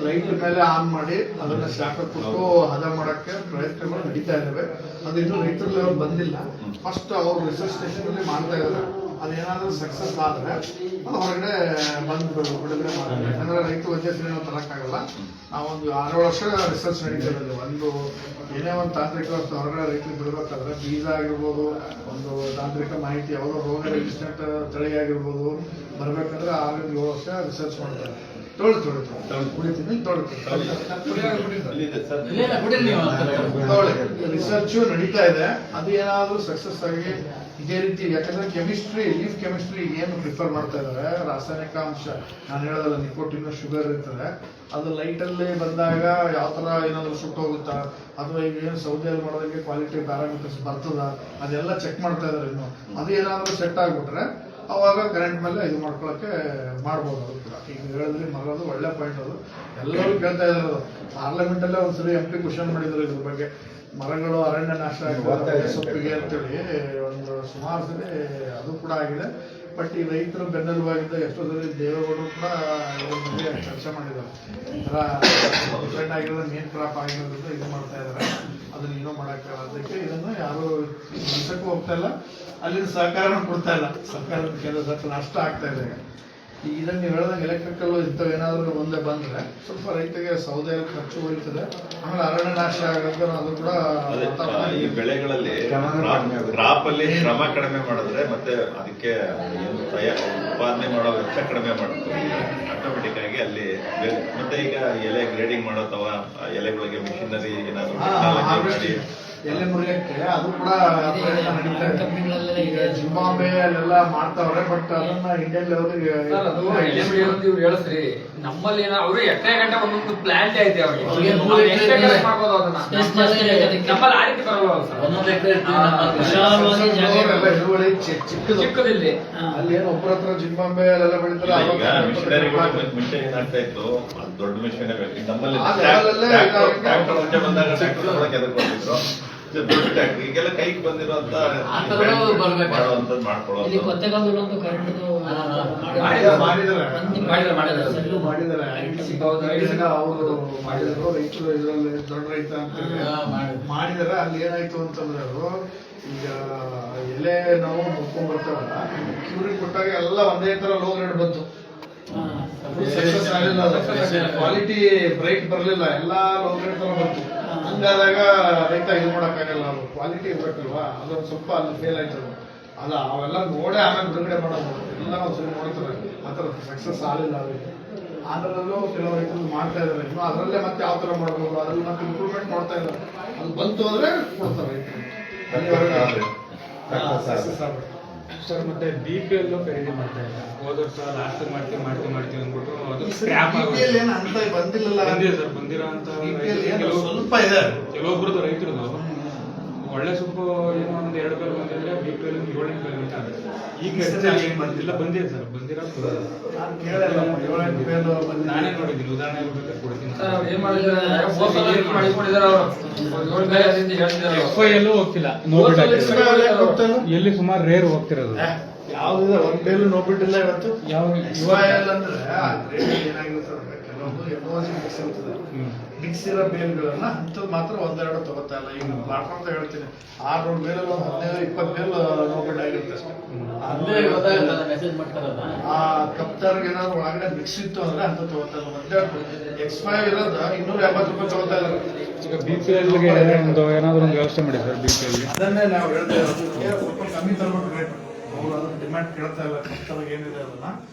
ಲೈಟ್ ಮೇಲೆ ಆನ್ ಮಾಡಿ ಅದನ್ನ ಶಾಖ ಕೊಟ್ಟು ಹದ ಮಾಡಕ್ಕೆ ಪ್ರಯತ್ನಗಳು ನಡೀತಾ ಇದಾವೆ. ಅದು ಇನ್ನು ರೈತರ ಲೆವೆಲ್ ಬಂದಿಲ್ಲ. ಫಸ್ಟ್ ಅವ್ರು ರಿಸರ್ಚ್ ಸ್ಟೇಷನ್ ಅಲ್ಲಿ ಮಾಡ್ತಾ ಇದ್ದಾರೆ. ಅದೇನಾದ್ರೂ ಸಕ್ಸಸ್ ಆದ್ರೆ ಅದು ಹೊರಗಡೆ ಬಂದು ಬಿಡುಗಡೆ ಮಾಡ್ತಾರೆ. ಯಾಕಂದ್ರೆ ರೈತ ವಜಸ್ಸಿನ ನಾವು ತರಕ್ಕಾಗಲ್ಲ. ನಾವೊಂದು 6 ವರ್ಷ ರಿಸರ್ಚ್ ನಡೀತಿರೋದು. ಒಂದು ಏನೇ ಒಂದು ತಾಂತ್ರಿಕ ಹೊರಗಡೆ ರೈತರಿಗೆ ಬಿಡಬೇಕಾದ್ರೆ ಬೀಜ ಆಗಿರ್ಬೋದು, ಒಂದು ತಾಂತ್ರಿಕ ಮಾಹಿತಿ, ಯಾವುದೋ ರೋಗ ರೆಸಿಸ್ಟೆಂಟ್ ತಳಿ ಆಗಿರ್ಬೋದು ಬರ್ಬೇಕಂದ್ರೆ 6-7 ವರ್ಷ ರಿಸರ್ಚ್ ಮಾಡ್ತಾರೆ. ರಿಸರ್ಚ್ ನಡೀತಾ ಇದೆ. ಅದು ಏನಾದ್ರೂ ಸಕ್ಸಸ್ ಆಗಿ ಇದೇ ರೀತಿ, ಯಾಕಂದ್ರೆ ಕೆಮಿಸ್ಟ್ರಿ, ಲೀಫ್ ಕೆಮಿಸ್ಟ್ರಿ ಏನು ಪ್ರಿಫರ್ ಮಾಡ್ತಾ ಇದಾರೆ, ರಾಸಾಯನಿಕ ಅಂಶ ನಾನು ಹೇಳೋದಲ್ಲ, ನಿಕೋಟಿನ್, ಶುಗರ್ ಇರ್ತದೆ. ಅದು ಲೈಟ್ ಅಲ್ಲಿ ಬಂದಾಗ ಯಾವ ತರ ಏನಾದ್ರು ಸುಟ್ಟು ಹೋಗುತ್ತಾ, ಅಥವಾ ಈಗ ಏನು ಸೌದೆಯಲ್ಲಿ ಮಾಡೋದಕ್ಕೆ ಕ್ವಾಲಿಟಿ ಪ್ಯಾರಾಮೀಟರ್ಸ್ ಬರ್ತದ, ಅದೆಲ್ಲ ಚೆಕ್ ಮಾಡ್ತಾ ಇದಾರೆ. ಇನ್ನು ಅದು ಏನಾದ್ರು ಸೆಟ್ ಆಗ್ಬಿಟ್ರೆ ಅವಾಗ ಕರೆಂಟ್ ಮೇಲೆ ಇದು ಮಾಡ್ಕೊಳಕ್ಕೆ ಮಾಡ್ಬೋದು ಅದು ಕೂಡ. ಈಗ ಹೇಳಿದ್ರಿ ಮರದು ಒಳ್ಳೆ ಪಾಯಿಂಟ್ ಅದು, ಎಲ್ಲರೂ ಕೇಳ್ತಾ ಇದ್ದಾರೆ ಅದು. ಪಾರ್ಲಿಮೆಂಟ್ ಅಲ್ಲೇ ಒಂದ್ಸರಿ MP ಕ್ವಶನ್ ಮಾಡಿದ್ರು ಇದ್ರ ಬಗ್ಗೆ, ಮರಗಳು ಅರಣ್ಯ ನಾಶ ಸೊಪ್ಪಿಗೆ ಅಂತೇಳಿ ಒಂದು ಸುಮಾರು ಸರಿ ಅದು ಕೂಡ ಆಗಿದೆ. ಬಟ್ ಈ ರೈತರು ಬೆನ್ನೆಲುಬಾಗಿದ್ದ ಎಷ್ಟೋ ಸರಿ ದೇವೇಗೌಡರು ಕೂಡ ಇದ್ರ ಬಗ್ಗೆ ಚರ್ಚೆ ಮಾಡಿದ್ದಾರೆ. ಈ ಥರ ಡಿಪೆಂಡ್ ಆಗಿರೋದು ಮೇನ್ ಕ್ರಾಪ್ ಆಗಿರೋದ್ರಿಂದ ಇದು ಮಾಡ್ತಾ ಇದ್ದಾರೆ, ಅದನ್ನ ಏನೋ ಮಾಡೋಕ್ಕೆ ಅದಕ್ಕೆ ಇದನ್ನು ಯಾರು ನಿಲ್ಸಕ್ಕೂ ಹೋಗ್ತಾ ಇಲ್ಲ, ಅಲ್ಲಿನ ಸಹಕಾರನೂ ಕೊಡ್ತಾ ಇಲ್ಲ. ಸರ್ಕಾರದ ಕೇಂದ್ರ ಸರ್ಕಾರ ನಷ್ಟ ಆಗ್ತಾ ಇದೆ. ಈಗ ಇದನ್ನು ನೀವು ಹೇಳ್ದಂಗೆ ಎಲೆಕ್ಟ್ರಿಕಲ್ ಇಂಥವು ಏನಾದರೂ ಒಂದೇ ಬಂದರೆ ಸ್ವಲ್ಪ ರೈತರಿಗೆ ಸೌದೆ ಖರ್ಚು ಉಳಿತದೆ, ಆಮೇಲೆ ಅರಣ್ಯ ನಾಶ ಆಗೋದು ಅದು ಕೂಡ ಈ ಬೆಳೆಗಳಲ್ಲಿ ಕ್ರಾಪ್ ಅಲ್ಲಿ ಶ್ರಮ ಕಡಿಮೆ ಮಾಡಿದ್ರೆ ಮತ್ತೆ ಅದಕ್ಕೆ ಉತ್ಪಾದನೆ ಮಾಡೋ ವೆಚ್ಚ ಕಡಿಮೆ ಮಾಡುತ್ತೆ ಆಟೋಮೆಟಿಕ್ ಆಗಿ ಅಲ್ಲಿ ಮತ್ತೆ ಈಗ ಎಲೆ ಗ್ರೇಡಿಂಗ್ ಮಾಡೋ ಅಥವಾ ಎಲೆಗಳಿಗೆ ಮಿಷಿನರಿ ಏನಾದ್ರು ಮಾಡಿ ಎಲೆ ಮುರಿಯಕ್ಕೆ ಅದು ಕೂಡ ನಡೀತಾ ಇದೆ. ಈಗ ಜಿಂಬಾಬ್ವೆ ಅಲ್ಲೆಲ್ಲ ಮಾಡ್ತಾವ್ರೆ, ಬಟ್ ಅದನ್ನ ಇಂಡಿಯನ್ ಲೆವೆಲ್ಗೆ ಇವ್ರು ಹೇಳಿಸ್ರಿ, ನಮ್ಮಲ್ಲಿ ಅವ್ರು ಎಕರೆ ಗಂಟೆ ಒಂದೊಂದು ಪ್ಲಾಂಟ್ ಐತೆ ಅವ್ರಿಗೆ ಮಾಡ್ಬೋದು ಅದನ್ನ. ನಮ್ಮಲ್ಲಿ ಆ ರೀತಿ ಬರಲ್ಲ ಸರ್. ಒಂದೊಂದು ಎಕರೆ ವಿಶಾಲವಾಗಿ ಜಾಗ ಇರುತ್ತೆ. ಇಳುವರಿ ಚಿಕ್ಕದಿಲ್ಲಿ ಅಲ್ಲಿ ಏನು ಒಬ್ಬರ ಹತ್ರ ಜಿಂಬಾಬ್ವೆ ಅಲ್ಲೆಲ್ಲ ಬೆಳಿತಾರೆ. ಈಗ ಮಿಷನರಿಗಳು ಮುಂಚೆ ಏನಾಗ್ತಾ ಇತ್ತು, ಅದು ದೊಡ್ಡ ಮಿಷನ್ ಬೇಕು. ನಮ್ಮಲ್ಲಿ ಟ್ರ್ಯಾಕ್ಟರ್ ಮುಂಚೆ ಬಂದಾಗ ಟ್ರ್ಯಾಕ್ಟರ್ ಒಳಗೆ ಎದಕ್ಕೆ ಕೊಟ್ಟಿದ್ರು, ದೊಡ್ಡ ಟ್ರ್ಯಾಕ್ಟರ್ ಈಗೆಲ್ಲ ಕೈಗೆ ಬಂದಿರುವಂತ ಮಾಡುವಂತದ್ದು ಮಾಡ್ಕೊಳ್ಳೋದು. ಮಾಡಿದ್ರು ರೈತರು ಇದರಲ್ಲಿ ದೊಡ್ಡ ರೈತ ಅಂತ ಮಾಡಿದಾರೆ. ಅಲ್ಲಿ ಏನಾಯ್ತು ಅಂತಂದ್ರೆ ಅವರು ಈಗ ಎಲೆ ನಾವು ಮುಟ್ಕೊಂಡ್ ಬರ್ತಾವಲ್ಲ, ಕ್ಯೂರಿಗೆ ಕೊಟ್ಟಾಗ ಎಲ್ಲ ಒಂದೇ ತರ ಲೋ ಗ್ರೇಡ್ ಬಂತು, ಕ್ವಾಲಿಟಿ ಬ್ರೈಟ್ ಬರ್ಲಿಲ್ಲ, ಎಲ್ಲಾ ಲೋ ಗ್ರೇಡ್ ತರ ಬಂತು. ಹಂಗಾದಾಗ ರೈತ ಇದು ಮಾಡಕ್ಕಾಗಲ್ಲ, ಅದು ಕ್ವಾಲಿಟಿ ಇರ್ಬೇಕಲ್ವಾ, ಅದೊಂದು ಸ್ವಲ್ಪ ಅಲ್ಲಿ ಫೇಲ್ ಆಯ್ತು. ಅಲ್ಲ ಅವೆಲ್ಲ ನೋಡೇ ಆಮೇಲೆ ಬಿಡುಗಡೆ ಮಾಡೋದು ಎಲ್ಲ ಒಂದ್ಸರಿ ನೋಡ್ತಾರೆ, ಆ ಥರ ಸಕ್ಸಸ್ ಆಗಲಿಲ್ಲ. ಅದಕ್ಕೆ ಆಂಧ್ರದಲ್ಲೂ ಕೆಲವು ರೈತರು ಮಾಡ್ತಾ ಇದ್ದಾರೆ. ಇನ್ನು ಅದರಲ್ಲೇ ಮತ್ತೆ ಯಾವ ಥರ ಮಾಡ್ಬೋದು, ಅದ್ರಲ್ಲಿ ಮತ್ತೆ ಇಂಪ್ರೂವ್ಮೆಂಟ್ ಮಾಡ್ತಾ ಇದ್ದಾರೆ. ಅದು ಬಂತು ಅಂದ್ರೆ ಕೊಡ್ತಾರೆ ರೈತರು. ಸರ್ ಮತ್ತೆ BPL ಖರೀದಿ ಮಾಡ್ತಾ ಇಲ್ಲ. ಹೋದ ವರ್ಷ ಲಾಸ್ಟ್ ಮಾಡ್ತೀವಿ ಅಂದ್ಬಿಟ್ಟು ಅದು ಸ್ಕ್ರ್ಯಾಪ್ ಏನು ಅಂತ ಬಂದಿಲ್ಲ ಸರ್. ಬಂದಿರೋ ಅಂತ ಸ್ವಲ್ಪ ಇದೆ. ಕೆಲವೊಬ್ರದ್ದು ರೈತರದು ಒಳ್ಳೆ ಸೊಪ್ಪು ಏನೋ ಒಂದು 2 ಬೇಲ್ ಬಂದಿದ್ರೆ BPL 7-8 ಬೇಲ್ ಅಂತ ಇದೆ. ಈಗ ಬಂದಿಲ್ಲ, ಬಂದಿದೆ ಸರ್. ಬಂದಿರೋ ನಾನೇ ನೋಡಿದ್ದೀನಿ, ಉದಾಹರಣೆ ಕೊಡ್ತೀನಿ. FIL ಹೋಗ್ತಿಲ್ಲ, ಎಲ್ಲಿ ಸುಮಾರು ರೇರ್ ಹೋಗ್ತಿರೋದು. ಯಾವ್ದಿದೆ ಒಂದ್ ಬೇಲು ನೋಡ್ಬಿಟ್ಟಿಲ್ಲ ಇವತ್ತು. ಯಾವ ಅಂದ್ರೆ ಏನಾಗಿರುತ್ತೆ, ಕೆಲವೊಂದು ಎಮೋಜಿ ಮಿಕ್ಸ್ ಇರ್ತದೆ. ಮಿಕ್ಸ್ ಇರೋ ಬೇಲ್ಗಳನ್ನ ಅಂಥದ್ದು ಮಾತ್ರ ಒಂದೆರಡು ತಗೋತಾ ಇಲ್ಲ. ಈಗ ಪ್ಲಾಟ್ಫಾರ್ಮ್ ಅಂತ ಹೇಳ್ತೀನಿ, 600 ಬೇಲಲ್ಲಿ ಒಂದು 15-20 ಬೇಲ್ ನೋಡ್ಬಿಟ್ಟು ಆಗಿರುತ್ತೆ ಅಷ್ಟೇ. ಆ ಕಪ್ತಾರ್ಗೆ ಏನಾದ್ರು ಒಳಗಡೆ ಮಿಕ್ಸ್ ಇತ್ತು ಅಂದ್ರೆ ಅಂತ ತಗೋತಾ ಇಲ್ಲ. ಒಂದೆರಡು X5 ಇರೋದ 280 ರೂಪಾಯಿ ತಗೋತಾ ಇಲ್ಲ. ಈಗ BPLಗೆ ಒಂದು ಏನಾದ್ರು ಒಂದು ವ್ಯವಸ್ಥೆ ಮಾಡಿ ಸರ್. BPL ಅದನ್ನೇ ನಾವು ಹೇಳ್ತಾ ಇರೋದು, ಸ್ವಲ್ಪ ಕಮ್ಮಿ ತರಬೇಕು ರೇಟ್. ಅವರು ಅದನ್ನ ಡಿಮ್ಯಾಂಡ್ ಕೇಳ್ತಾ ಇಲ್ಲ. ಕಸ್ಟಮರ್ ಏನಿದೆ ಅದನ್ನ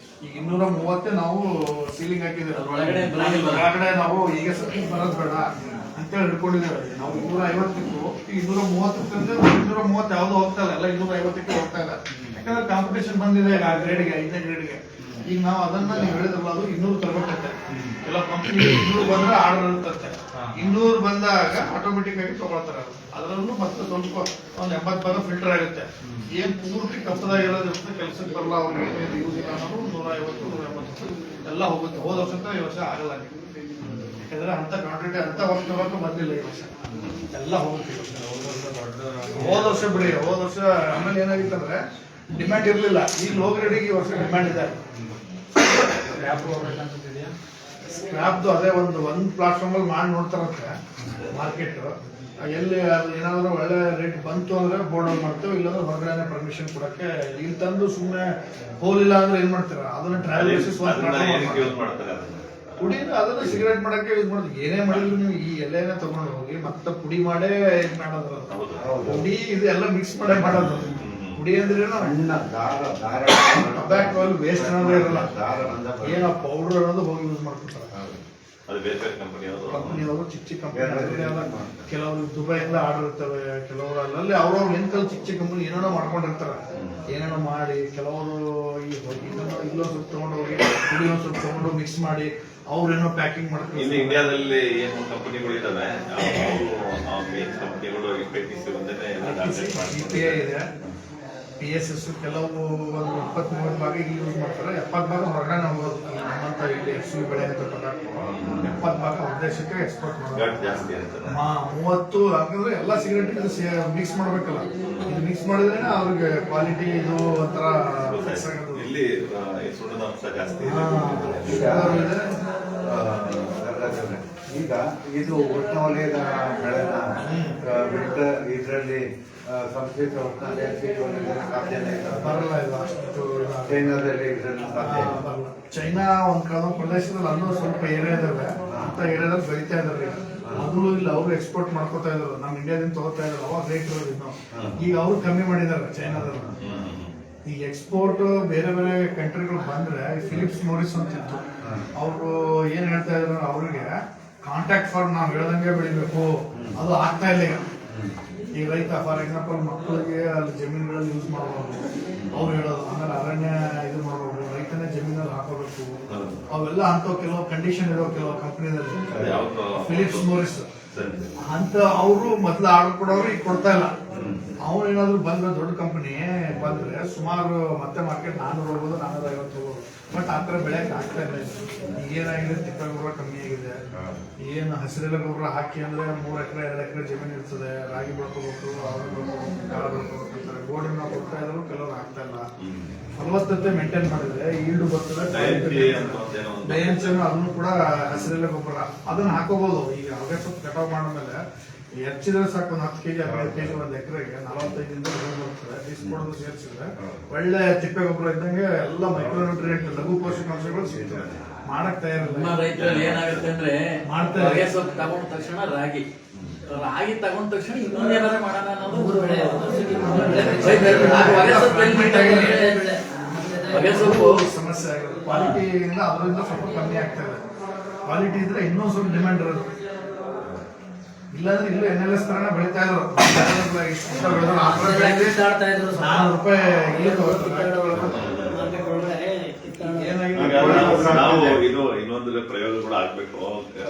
ಈಗ 230 ನಾವು ಸೀಲಿಂಗ್ ಹಾಕಿದ್ದೇವೆ. ಒಳಗಡೆ ನಾವು ಈಗ ಬರೋದು ಬೇಡ ಅಂತೇಳಿ ಹಿಡ್ಕೊಂಡಿದ್ದೇವೆ. ನಾವು 250 ಇತ್ತು, ಈಗ 230 230 ಯಾವ್ದು ಹೋಗ್ತಾ ಇಲ್ಲ, ಎಲ್ಲ 250ಕ್ಕೆ ಹೋಗ್ತಾ ಇಲ್ಲ. ಯಾಕಂದ್ರೆ ಕಾಂಪಿಟೇಷನ್ ಬಂದಿದೆ ಈಗ ಆ ಗ್ರೇಡ್ಗೆ, 5ನೇ ಗ್ರೇಡ್ಗೆ. ಈಗ ನಾವು ಅದನ್ನ ನೀವು ಹೇಳಿದ್ರಲ್ಲ, ಅದು 200 ತರಬೇಕಂತೆ. ಎಲ್ಲ ಕಂಪ್ನಿ 200 ಬಂದ್ರೆ ಆರ್ಡರ್ ಇರುತ್ತಂತೆ. 200 ಬಂದಾಗ ಆಟೋಮೆಟಿಕ್ ಆಗಿ ತಗೊಳ್ತಾರೆ. ಅದರಲ್ಲೂ ಮತ್ತೆ ಸ್ವಲ್ಪ ಒಂದು 80 ಭಾಗ ಫಿಲ್ಟರ್ ಆಗುತ್ತೆ. ಏನ್ ಪೂರ್ತಿ ಕಪ್ಪದಾಗ ಇರೋದಿರುತ್ತೆ, ಕೆಲಸಕ್ಕೆ ಬರಲ್ಲ, ಅವ್ರಿಗೆ ಯೂಸ್ ಇಲ್ಲ ಅನ್ನೋದು 150-180 ಎಲ್ಲ ಹೋಗುತ್ತೆ. ಹೋದ ವರ್ಷ ಈ ವರ್ಷ ಆಗಲ್ಲ. ಯಾಕಂದ್ರೆ ಅಂತ ಕ್ವಾಂಟಿಟಿ ಅಂತ ವರ್ಷ ಬಂದಿಲ್ಲ ಈ ವರ್ಷ, ಎಲ್ಲ ಹೋಗುತ್ತೆ. ಹೋದ ವರ್ಷ ಬಿಡಿ, ಹೋದ ವರ್ಷ ಆಮೇಲೆ ಏನಾಗಿತ್ತಂದ್ರೆ ಡಿಮ್ಯಾಂಡ್ ಇರ್ಲಿಲ್ಲ. ಈ ಲೋ ಗ್ರೇಡಿಗೆ ಈ ವರ್ಷ ಡಿಮ್ಯಾಂಡ್ ಇದೆ. ಸ್ಕ್ರಾಪ್ದು ಅದೇ ಒಂದು ಪ್ಲಾಟ್ಫಾರ್ಮ್ ಅಲ್ಲಿ ಮಾಡಿ ನೋಡ್ತಾರಂತೆ ಮಾರ್ಕೆಟ್. ಎಲ್ಲಿ ಅದು ಏನಾದ್ರು ಒಳ್ಳೆ ರೇಟ್ ಬಂತು ಅಂದ್ರೆ ಬೋರ್ಡ್ ಔಟ್ ಮಾಡ್ತೇವೆ, ಇಲ್ಲಾಂದ್ರೆ ಹೊರಗಡೆ ಪರ್ಮಿಷನ್ ಕೊಡಕ್ಕೆ. ಇಲ್ಲಿ ತಂದು ಸುಮ್ಮನೆ ಹೋಲಿಲ್ಲ ಅಂದ್ರೆ ಏನ್ ಮಾಡ್ತೀರಾ, ಅದನ್ನ ಟ್ರಯಲ್ ಬೇಸಿಸ್ ಪುಡಿ ಅದನ್ನ ಸಿಗರೇಟ್ ಮಾಡಕ್ಕೆ ಯೂಸ್ ಮಾಡೋದು. ಏನೇ ಮಾಡಿದ್ರು ನೀವು ಈ ಎಲೆನ ತಗೊಂಡು ಹೋಗಿ ಮತ್ತೆ ಪುಡಿ ಮಾಡೇ ಇದು ಮಾಡೋದು. ಪುಡಿ ಇದು ಎಲ್ಲ ಮಿಕ್ಸ್ ಮಾಡೇ ಮಾಡೋದು. ಪುಡಿ ಅಂದ್ರೆ ಟೊಬ್ಯಾಕೋ ವೇಸ್ಟ್ ಅನ್ನೋದೇ ಇರಲ್ಲ, ಏನೋ ಪೌಡರ್ ಅನ್ನೋದು ಹೋಗಿ ಯೂಸ್ ಮಾಡ್ಕೊತಾರೆ ಕಂಪನಿಯವರು. ಚಿಕ್ಕ ಕಂಪನಿ, ಕೆಲವರು ದುಬೈಯಿಂದ ಆರ್ಡರ್ ಇರ್ತವೆ, ಕೆಲವರು ಅಲ್ಲಲ್ಲಿ ಅವ್ರವ್ರು ಏನ್ಕಲ್ ಚಿಕ್ಕ ಕಂಪನಿ ಏನೇನೋ ಮಾಡ್ಕೊಂಡಿರ್ತಾರೆ. ಏನೇನೋ ಮಾಡಿ ಕೆಲವರು ಇಲ್ಲೊಂದು ಸ್ವಲ್ಪ ತಗೊಂಡೋಗಿ ಪುಡಿ ಒಂದು ಸ್ವಲ್ಪ ತಗೊಂಡು ಮಿಕ್ಸ್ ಮಾಡಿ ಅವ್ರೇನೋ ಪ್ಯಾಕಿಂಗ್ ಮಾಡ್ತಾರೆ. ಇಲ್ಲಿ ಇಂಡಿಯಾದಲ್ಲಿ ಏನು ಕಂಪನಿಗಳು ಇದಾವೆ, ಕಂಪನಿಗಳು ಇದೆ. PSS ಕೆಲವು ಒಂದು 23 ಭಾಗ ಇಲ್ಲಿ ಯೂಸ್ ಮಾಡ್ತಾರೆ, 70 ಭಾಗ ಹೊರಗಡೆ ನಾವು ನಮ್ಮಂತ ಇಲ್ಲಿ FC ಬೆಳೆ ಅಂತ ಟೊಬ್ಯಾಕೋ 70 ಭಾಗ ಹೊರದೇಶಕ್ಕೆ ಎಕ್ಸ್ಪೋರ್ಟ್ ಘಾಟ್ ಮಾಡ್ತಾರೆ. ಜಾಸ್ತಿ ಇರ್ತದೆ. 30 ಯಾಕಂದ್ರೆ ಎಲ್ಲ ಸಿಗರೇಟ್ ಮಿಕ್ಸ್ ಮಾಡ್ಬೇಕಲ್ಲ, ಇದು ಮಿಕ್ಸ್ ಮಾಡಿದ್ರೆ ಅವ್ರಿಗೆ ಕ್ವಾಲಿಟಿ ಇದು ಒಂಥರ fix ಆಗೋದು. ಇಲ್ಲಿ ಈ ಸುಣ್ಣದ ಅಂಶ ಜಾಸ್ತಿ ಇದೆ. ಈಗ ಇದು ಉಷ್ಣವಲಯದ ಬೆಳೆನ ಬಿಟ್ಟು ಇದರಲ್ಲಿ ಸಂಸ್ಕೃತ ಉಷ್ಣವಲಯ ಸಾಧ್ಯನೇ ಇಲ್ಲ. ಬರಲ್ಲ ಇದು ಅಷ್ಟು ಚೈನಾದಲ್ಲಿ ಇದರಲ್ಲಿ ಸಾಧ್ಯ ಇಲ್ಲ. ಬರಲ್ಲ. ಚೈನಾ ಒಂದ್ ಕೆಲವೊಂದು ಪ್ರದೇಶದಲ್ಲಿ ಅನ್ನೋ ಸ್ವಲ್ಪ ಏರಿಯಾ ಇದಾವೆ ಅಂತ ಏರಿಯಾದಲ್ಲಿ ಬೆಳಿತಾ ಇದಾರೆ. ಅದು ಇಲ್ಲ ಅವ್ರು ಎಕ್ಸ್ಪೋರ್ಟ್ ಮಾಡ್ಕೊತಾ ಇದ್ರು, ನಮ್ಮ ಇಂಡಿಯಾದಿಂದ ತಗೋತಾ ಇದ್ರು, ಅವಾಗ ರೇಟ್ ಇರೋದು ಇನ್ನು. ಈಗ ಅವ್ರು ಕಮ್ಮಿ ಮಾಡಿದಾರೆ ಚೈನಾದಲ್ಲಿ. ಈ ಎಕ್ಸ್ಪೋರ್ಟ್ ಬೇರೆ ಬೇರೆ ಕಂಟ್ರಿಗಳು ಬಂದ್ರೆ ಫಿಲಿಪ್ಸ್ ಮೋರಿಸ್ ಅಂತಿತ್ತು, ಅವರು ಏನ್ ಹೇಳ್ತಾ ಇದ್ರು, ಅವ್ರಿಗೆ ಕಾಂಟ್ಯಾಕ್ಟ್ ಫಾರ್ಮ್ ನಾವು ಹೇಳ್ದಂಗೆ ಬೆಳಿಬೇಕು, ಅದು ಆಗ್ತಾ ಇಲ್ಲ ಈಗ. ಈಗ ರೈತ ಫಾರ್ ಎಕ್ಸಾಂಪಲ್ ಮಕ್ಕಳಿಗೆ ಅಲ್ಲಿ ಜಮೀನುಗಳಲ್ಲಿ ಯೂಸ್ ಮಾಡಬಹುದು ಅವ್ರು ಹೇಳೋದು, ಆಮೇಲೆ ಅರಣ್ಯ ಇದು ಮಾಡಬಹುದು, ರೈತನೇ ಜಮೀನಲ್ಲಿ ಹಾಕೋಬೇಕು, ಅವೆಲ್ಲ ಅಂತ ಕೆಲವು ಕಂಡೀಷನ್ ಇರೋ ಕೆಲವು ಕಂಪನಿದಲ್ಲಿ ಫಿಲಿಪ್ಸ್ ಮೋರಿಸ್ ಅಂತ ಅವರು ಮೊದ್ಲು ಆರ್ಡರ್ ಕೊಡೋರು ಈಗ ಕೊಡ್ತಾ ಇಲ್ಲ. ಅವ್ರು ಏನಾದ್ರು ಬಂದ್ರೆ ದೊಡ್ಡ ಕಂಪನಿ ಬಂದ್ರೆ ಸುಮಾರು ಮತ್ತೆ ಮಾರ್ಕೆಟ್ 400 ಹೋಗ್ಬೋದು, 450 ಹೋಗ್ಬೋದು. ಬಟ್ ಆ ಥರ ಬೆಳೆಯಕ್ಕೆ ಆಗ್ತಾ ಇಲ್ಲ. ಈಗ ಏನಾಗಿದೆ, ತಿಪ್ಪೆ ಗೊಬ್ಬರ ಕಮ್ಮಿ ಆಗಿದೆ. ಏನು ಹಸಿರೆಲೆ ಗೊಬ್ಬರ ಹಾಕಿ ಅಂದ್ರೆ 3 ಎಕರೆ 2 ಎಕರೆ ಜಮೀನು ಇರ್ತದೆ, ರಾಗಿ ಬೆಳ್ಕೋಬೇಕು, ಅವ್ರು ಬೆಳ್ಕೋಬೇಕು, ಕಾಳ ಬೆಳ್ಕೋಬೇಕು ಅಂತಾರೆ. ಗೋಡಂಬಿ ನಾವು ಕೊಡ್ತಾ ಇದ್ರು, ಕೆಲವರು ಆಗ್ತಾ ಇಲ್ಲ. ಫಲವತ್ತತೆ ಮೇಂಟೈನ್ ಮಾಡಿದ್ರೆ ಈಲ್ಡು ಬರ್ತದೆ. ಅದನ್ನು ಕೂಡ ಹಸಿರೆಲೆ ಗೊಬ್ಬರ ಅದನ್ನ ಹಾಕೋಬಹುದು. ಈಗ ಅವೇ ಸ್ವಲ್ಪ ಕಟಾವ್ ಮಾಡಿದ್ಮೇಲೆ ಹೆಚ್ಚಿದ್ರೆ ಸಾಕು, ಒಂದು 10 ಕೆಜಿ 15 ಕೆಜಿ ಒಂದು ಎಕರೆಗೆ 45ರಿಂದ 50 ಬರ್ತದೆ. ಡಿಸ್ಪೋರ್ಡ್ ಸೇರಿಸಿದ್ರೆ ಒಳ್ಳೆ ತಿಪ್ಪೆ ಗೊಬ್ಬರ ಇದ್ದಂಗೆ ಎಲ್ಲ ಮೈಕ್ರೋನ್ಯೂಟ್ರಿಯೆಂಟ್ ಲಘು ಪೋಷಕಾಂಶಗಳು ಸಿಗ್ತವೆ. ಮಾಡಕ್ ತಯಾರಿಲ್ಲ ರೈತರಲ್ಲಿ ಏನಾಗುತ್ತೆ ಅಂದ್ರೆ ಮಾಡ್ತಾರೆ. ಹೊಗೆ ಸೊಪ್ಪು ತಗೊಂಡ ತಕ್ಷಣ ರಾಗಿ ತಗೊಂಡ ತಕ್ಷಣ ಇನ್ನೊಂದೇನಾದ್ರು ಮಾಡೋಣ ಅನ್ನೋದು ಹೊಗೆ ಸೊಪ್ಪು ಸಮಸ್ಯೆ ಆಗಿದೆ. ಕ್ವಾಲಿಟಿಯಿಂದ ಅದರಿಂದ ಸ್ವಲ್ಪ ಕಮ್ಮಿ ಆಗ್ತಾ ಇದೆ. ಕ್ವಾಲಿಟಿ ಇದ್ರೆ ಇನ್ನೂ ಸ್ವಲ್ಪ ಡಿಮ್ಯಾಂಡ್ ಇರೋದು. ಇಲ್ಲಾಂದ್ರೆ ಇಲ್ಲೂ NLS ತರನ ಬೆಳಿತಾ ಇದ್ರು, 400 ರೂಪಾಯಿ ನಾವು ಇದು ಇನ್ನೊಂದು ಪ್ರಯೋಗ ಕೂಡ ಆಗ್ಬೇಕು.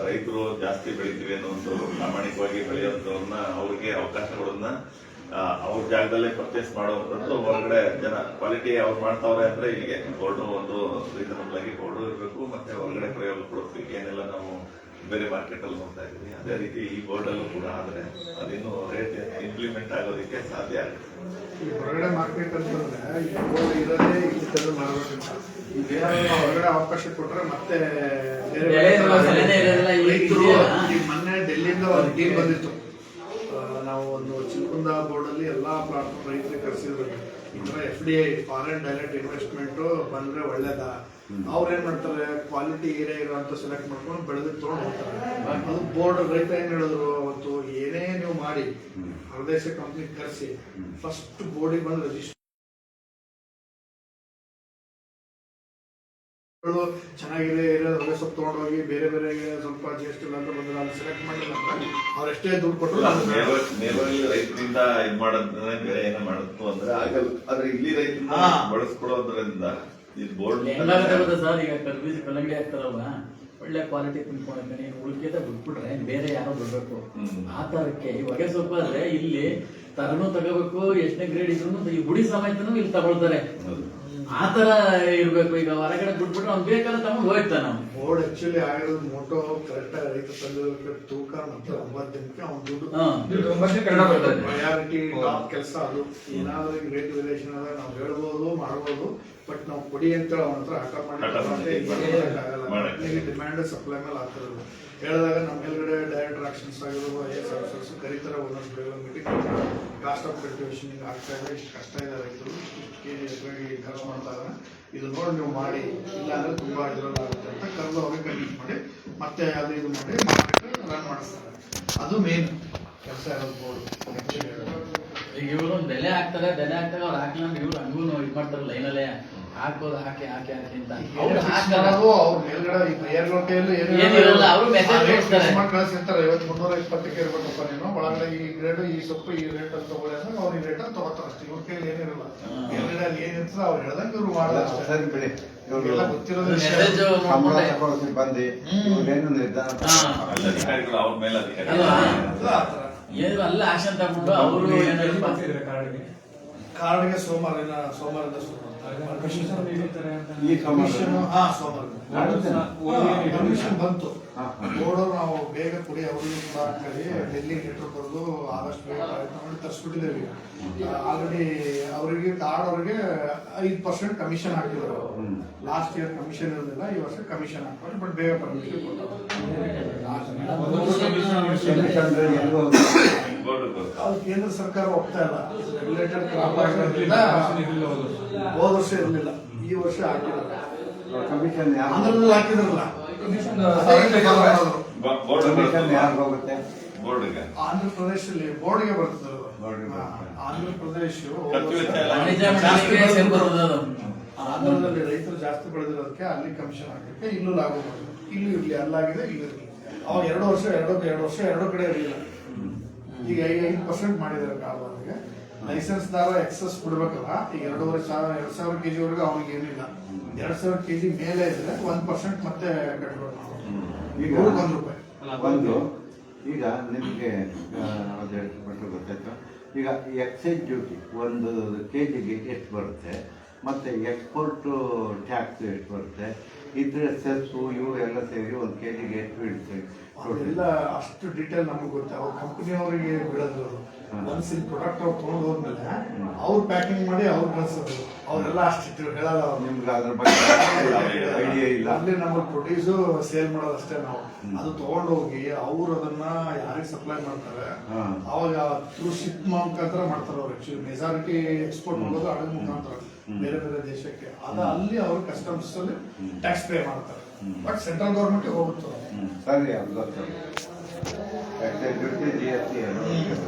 ರೈತರು ಜಾಸ್ತಿ ಬೆಳಿತೀವಿ ಅನ್ನೋ ಒಂದು ಪ್ರಾಮಾಣಿಕವಾಗಿ ಬೆಳೆಯುವಂತವ್ರನ್ನ ಅವ್ರಿಗೆ ಅವಕಾಶ ಕೊಡೋದನ್ನ ಅವ್ರ ಜಾಗದಲ್ಲೇ ಪರ್ಚೇಸ್ ಮಾಡೋದು. ಹೊರಗಡೆ ಜನ ಕ್ವಾಲಿಟಿ ಅವ್ರು ಮಾಡ್ತಾವ್ರೆ ಅಂದ್ರೆ ಇಲ್ಲಿಗೆ ಬೋರ್ಡು ಒಂದು ರೀಸನಬಲ್ ಆಗಿ ಬೋರ್ಡು ಇರಬೇಕು, ಮತ್ತೆ ಹೊರಗಡೆ ಪ್ರಯೋಗ ಕೊಡೋದು ಏನೆಲ್ಲ ನಾವು ಬೇರೆ ಮಾರ್ಕೆಟ್ ಅಲ್ಲಿ ನೋಡ್ತಾ ಇದೀವಿ. ಅದೇ ರೀತಿ ಈ ಬೋರ್ಡ್ ಅಲ್ಲೂ ಕೂಡ ಆದ್ರೆ ಅದಿನ್ನು ರೇಟ್ ಇಂಪ್ಲಿಮೆಂಟ್ ಆಗೋದಕ್ಕೆ ಸಾಧ್ಯ ಆಗುತ್ತೆ. ಈ ಹೊರಗಡೆ ಮಾರ್ಕೆಟ್ ಅಂತಂದ್ರೆ ಇರೋದೇ ಇಲ್ಲಿ ತಂದು ಮಾರ್ಬೇಕಂತ. ಈ ಬೇರೆ ಹೊರಗಡೆ ಅವಕಾಶ ಕೊಟ್ರೆ ಮತ್ತೆ ರೈತರು. ಈ ಮೊನ್ನೆ ಡೆಲ್ಲಿಯಿಂದ ಒಂದು ಟೀಮ್ ಬಂದಿತ್ತು, ನಾವು ಒಂದು ಚಿಲ್ಕುಂದ ಬೋರ್ಡ್ ಅಲ್ಲಿ ಎಲ್ಲಾ ಪ್ಲಾಟ್ಫಾರ್ಮ್ ರೈತರಿಗೆ ಕರೆಸಿದ್ರು. ಈ ತರ FDI ಫಾರಿನ್ ಡೈರೆಕ್ಟ್ ಇನ್ವೆಸ್ಟ್ಮೆಂಟ್ ಬಂದ್ರೆ ಒಳ್ಳೇದ. ಅವ್ರು ಏನ್ ಮಾಡ್ತಾರೆ, ಕ್ವಾಲಿಟಿ ಏರಿಯಾ ಇರುವಂತ ಸೆಲೆಕ್ಟ್ ಮಾಡ್ಕೊಂಡು ಬೆಳೆದು ತಗೊಂಡು ಹೋಗ್ತಾರೆ. ಅದು ಬೋರ್ಡ್ ರೈತ ಏನ್ ಹೇಳಿದ್ರು, ಅವತ್ತು ಏನೇ ನೀವು ಮಾಡಿ ಹೊರದೇಶ ಕಂಪ್ನಿ ಕರೆಸಿ ಫಸ್ಟ್ ಬೋರ್ಡಿಗೆ ಬಂದು ರಿಜಿಸ್ಟರ್ ಚೆನ್ನಾಗಿದೆ ಏರಿಯಾ ಹೊಗೆ ಸೊಪ್ಪು ತಗೊಂಡೋಗಿ ಬೇರೆ ಬೇರೆ ಸ್ವಲ್ಪ GST ಅಂತ ಬಂದ್ರೆ ಅಲ್ಲಿ ಸೆಲೆಕ್ಟ್ ಮಾಡಿಲ್ಲ ಅಂದ್ರೆ ಅವ್ರು ಎಷ್ಟೇ ದುಡ್ಡು ಕೊಟ್ಟರು ನೇರವಾಗಿ ರೈತರಿಂದ ಇದ್ ಮಾಡೋದ್ರೆ ಬೇರೆ ಏನೋ ಮಾಡುತ್ತು ಅಂದ್ರೆ ಆಗಲ್ಲ. ಆದ್ರೆ ಇಲ್ಲಿ ರೈತರನ್ನ ಬಳಸ್ಕೊಡೋದ್ರಿಂದ ಇದು ಬೋರ್ಡ್ ಸರ್ ಈಗ ಕಲ್ಲಂಗಡಿ ಹಾಕ್ತಾರಲ್ವ, ಒಳ್ಳೆ ಕ್ವಾಲಿಟಿ ತಿನ್ಕೊಂಡ್ರೆ ಉಳಿಕೆದ ಬಿಟ್ಬಿಟ್ರೆ ಬೇರೆ ಯಾರೋ ಬಿಡ್ಬೇಕು. ಆ ತರಕ್ಕೆ ಈ ಹೊಗೆ ಸೊಪ್ಪು ಆದ್ರೆ ಇಲ್ಲಿ ತಗೋಬೇಕು, ಎಷ್ಟನೇ ಗ್ರೇಡ್ ಇದ್ರು ಈ ಗುಡಿ ಸಮೇತನು ಇಲ್ಲಿ ತಗೊಳ್ತಾರೆ. ಆ ತರ ಇರ್ಬೇಕು. ಈಗ ಹೊರಗಡೆ ಬಿಟ್ಬಿಟ್ರೆ ಅವ್ನು ಬೇಕಾದ್ರೆ ತಗೊಂಡು ಹೋಗ್ತಾನೆ. ಅವ್ನು ಬೋರ್ಡ್ ಆಕ್ಚುಲಿ ಆಗಿರೋದು ಮೋಟೋ ಕರೆಕ್ಟ್ ಆಗಿ ರೈತ ತಂದಿರೋದಕ್ಕೆ ತೂಕ ಮತ್ತೆ 9 ದಿನಕ್ಕೆ ಅವ್ನು ದುಡ್ಡು ಪ್ರಯಾರಿಟಿ ಟಾಪ್ ಕೆಲಸ. ಅದು ಏನಾದ್ರೂ ಈಗ ರೇಟ್ ವೇರಿಯೇಷನ್ ಆದಾಗ ನಾವು ಹೇಳ್ಬೋದು ಮಾಡ್ಬೋದು, ಬಟ್ ನಾವು ಕೊಡಿ ಅಂತ ಅವನ ಹತ್ರ ಹಠ ಮಾಡಿ ಡಿಮ್ಯಾಂಡ್ ಸಪ್ಲೈ ಮೇಲೆ ಆಗ್ತಿರೋದು. ಹೇಳಿದಾಗ ನಮ್ಮ ಮೇಲ್ಗಡೆ ಡೈರೆಕ್ಟ್ ಆಕ್ಷನ್ಸ್ ಆಗಿರೋದು IAS ಆಫೀಸರ್ಸ್ ಕರೀತಾರೆ, ಒಂದೊಂದು ಮೀಟಿಂಗ್ ಕಾಸ್ಟ್ ಆಫ್ ಕಲ್ಟಿವೇಶನ್ ಹಿಂಗೆ ಆಗ್ತಾ ಇದೆ, ಇಷ್ಟು ಕಷ್ಟ ಇದೆ ರೈತರು, ಇಷ್ಟು ಕೆಜಿ ಖರ್ಚು ಮಾಡ್ತಾ ಇದ್ದಾರೆ, ಇದು ನೋಡಿ ನೀವು ಮಾಡಿ, ಇಲ್ಲ ಅಂದ್ರೆ ತುಂಬಾ ಇದ್ರಲ್ಲಾಗುತ್ತೆ ಅಂತ ಕರೆದು ಹೋಗಿ ಕನ್ವಿನ್ಸ್ ಮಾಡಿ ಮತ್ತೆ ಅದು ಇದು ಮಾಡಿ ಮಾರ್ಕೆಟ್ ರನ್ ಮಾಡಿಸ್ತಾರೆ. ಅದು ಮೇನ್ ಕೆಲಸ ಇರೋದು ಬೋರ್ಡ್. ಈಗ ಇವರು ಬೆಲೆ ಹಾಕ್ತಾರೆ, ಬೆಲೆ ಹಾಕ್ತಾರೆ, ಅವ್ರು ಹಾಕಿಲ್ಲ ಅಂದ್ರೆ ಇವ್ರು ಹಂಗೂ ಇದು ಮಾಡ್ತಾರೆ ಲೈನಲ್ಲೇ ಹಾಕೋದು ಹಾಕಿ ಹಾಕಿ ಹಾಕಿ ಅಂತ. ಅವ್ರ ಮೇಲ್ಗಡೆ ಈ ಪ್ಲೇಯರ್ಗಳ ಕೈಯಲ್ಲಿ ಏನಿರಲ್ಲ, ಅವರು ಮೆಸೇಜ್ ಕಳಿಸಿರ್ತಾರೆ, 320 ಇರ್ಬೇಕಪ್ಪ ನೀನು ಒಳಗಡೆ ಈ ಗ್ರೇಡ್ ಈ ಸೊಪ್ಪು ಈ ರೇಟ್ ಅಂತ ತಗೊಳ್ಳಿ ಅಂದ್ರೆ ಅವ್ರು ಈ ರೇಟ್ ಅಂತ ತಗೋತಾರೆ ಅಷ್ಟೇ. ಇವ್ರ ಕೈಯಲ್ಲಿ ಏನಿರಲ್ಲ, ಮೇಲ್ಗಡೆ ಅಲ್ಲಿ ಏನಿರ್ತದೆ ಅವ್ರು ಹೇಳ್ದಂಗೆ ಇವ್ರು ಮಾಡೋದು ಸರಿ ಬಿಡಿ. ಇವ್ರಿಗೆಲ್ಲ ಗೊತ್ತಿರೋದು ಮೆಸೇಜ್ ಬಂದು ಇವ್ರೇನು ನಿರ್ಧಾರ ಅಧಿಕಾರಿಗಳು ಅವ್ರ ಮೇಲೆ ಅಧಿಕಾರಿ ಏನು ಅಲ್ಲ ಆಕ್ಷನ್ ತಗೊಂಡು ಅವರು ಕಾರ್ಡ್ಗೆ ಸೋಮವಾರದಿಂದ ಈ ಸೋಮವಾರ ಪರ್ಮಿಷನ್ ಬಂತು. ಬೋರ್ಡು ನಾವು ಬೇಗ ಕೊಡಿ ಅವ್ರಿಗೂ ಕೂಡ ಅಂತೇಳಿ ಡೆಲ್ಲಿ ಲೆಟರ್ ಬರೆದು ಆದಷ್ಟು ಬೇಗ ಮಾಡಿ ತರಿಸ್ಬಿಟ್ಟಿದ್ದೇವೆ. ಆಲ್ರೆಡಿ ಅವರಿಗೆ ಕಾರ್ಡ್ ಅವ್ರಿಗೆ 5% ಕಮಿಷನ್ ಹಾಕಿದ್ರು. ಲಾಸ್ಟ್ ಇಯರ್ ಕಮಿಷನ್ ಇರಲಿಲ್ಲ, ಈ ವರ್ಷ ಕಮಿಷನ್ ಹಾಕ್ತಾರೆ. ಬಟ್ ಬೇಗ ಪರ್ಮಿಷನ್ ಅದು ಕೇಂದ್ರ ಸರ್ಕಾರ ಒಪ್ತಾ ಇಲ್ಲ. ರೆಗ್ಯುಲೇಟೆಡ್ ಹೋದ ವರ್ಷ ಇರಲಿಲ್ಲ, ಈ ವರ್ಷ ಹಾಕಿದ್ದಾರೆ. ಕಮಿಷನ್ ಆಂಧ್ರದಲ್ಲಿ ಹಾಕಿದ್ರಲ್ಲ, ಕಮಿಷನ್ ಯಾರು ಹೋಗುತ್ತೆ? ಬೋರ್ಡ್ಗೆ ಆಂಧ್ರ ಪ್ರದೇಶದಲ್ಲಿ ಬೋರ್ಡ್ಗೆ ಬರ್ತದೆ. ಆಂಧ್ರ ಪ್ರದೇಶ ಆಂಧ್ರದಲ್ಲಿ ರೈತರು ಜಾಸ್ತಿ ಬೆಳೆದಿರೋದಕ್ಕೆ ಅಲ್ಲಿ ಕಮಿಷನ್ ಹಾಕಕ್ಕೆ ಇಲ್ಲೂ ಲಾಗು ಮಾಡಿದ್ರು. ಇಲ್ಲೂ ಇರ್ಲಿ, ಅಲ್ಲಾಗಿದೆ ಇಲ್ಲೂ ಇರಲಿ. ಅವಾಗ 2 ವರ್ಷ ಎರಡು ಕಡೆ ಇರಲಿಲ್ಲ. ಈಗ 5% ಮಾಡಿದ್ದಾರೆ ಕಾರ್ಬಾರ್ಗೆ. ಲೈಸೆನ್ಸ್ ದಾರ ಎಕ್ಸಸ್ ಬಿಡ್ಬೇಕಲ್ಲ, ಈಗ 2,500 ಕೆಜಿ ವರೆಗೂ ಅವ್ನಿಗೆ ಏನಿಲ್ಲ. 2,000 ಕೆಜಿ ಮೇಲೆ ಇದ್ರೆ 1% ಮತ್ತೆ ಕಟ್ಟಬೇಕು. ಈಗ ₹1. ಒಂದು ಈಗ ನಿಮಗೆ ಅದೇನು ಗೊತ್ತಾಯ್ತು. ಈಗ ಎಕ್ಸೈಸ್ ಡ್ಯೂಟಿ ಒಂದು ಕೆಜಿಗೆ ಎಷ್ಟು ಬರುತ್ತೆ, ಮತ್ತು ಎಕ್ಸ್ಪೋರ್ಟ್ ಟ್ಯಾಕ್ಸ್ ಎಷ್ಟು ಬರುತ್ತೆ, ಇದ್ರೆ ಸೆಸ್ಸು ಇವು ಎಲ್ಲ ಸೇರಿ ಒಂದು ಕೆಜಿಗೆ ಎಷ್ಟು ಬೀಳುತ್ತೆ? ಅದೆಲ್ಲ ಅಷ್ಟು ಡೀಟೇಲ್ ನಮ್ಗೆ ಗೊತ್ತೆ. ಅವ್ರ ಕಂಪನಿಯವರಿಗೆ ಬಿಡೋದು. ಒನ್ಸ್ ಈ ಪ್ರಾಡಕ್ಟ್ ಅವ್ರು ತೊಗೊಂಡು ಹೋದ್ಮೇಲೆ ಅವ್ರು ಪ್ಯಾಕಿಂಗ್ ಮಾಡಿ ಅವ್ರು ಕಳ್ಸೋದು. ಅವರೆಲ್ಲ ಅಷ್ಟು ಹೇಳಲ್ಲ. ನಿಮ್ಗೆ ಅದ್ರ ಬಗ್ಗೆ ಐಡಿಯಾ ಇಲ್ಲ. ಅಲ್ಲಿ ನಮಗೆ ಪ್ರೊಡ್ಯೂಸು ಸೇಲ್ ಮಾಡೋದು ಅಷ್ಟೇ ನಾವು. ಅದು ತಗೊಂಡು ಹೋಗಿ ಅವ್ರು ಅದನ್ನ ಯಾರಿಗೆ ಸಪ್ಲೈ ಮಾಡ್ತಾರೆ, ಅವಾಗ ಥ್ರೂ ಶಿಪ್ ಮುಖಾಂತರ ಮಾಡ್ತಾರೆ. ಅವ್ರು ಆಕ್ಚುಲಿ ಮೆಜಾರಿಟಿ ಎಕ್ಸ್ಪೋರ್ಟ್ ಮಾಡೋದು ಹಡಗು ಮುಖಾಂತರ ಬೇರೆ ಬೇರೆ ದೇಶಕ್ಕೆ. ಅದ ಅಲ್ಲಿ ಅವರು ಕಸ್ಟಮ್ಸ್ ಅಲ್ಲಿ ಟ್ಯಾಕ್ಸ್ ಪೇ ಮಾಡ್ತಾರೆ. ಬಟ್ ಸೆಂಟ್ರಲ್ ಗೌರ್ಮೆಂಟ್ ಹೋಗುತ್ತೆ. ಸರಿ, ಅದು ಗೊತ್ತು. ಎಕ್ಸೈಸ್ ಡ್ಯೂಟಿ, GST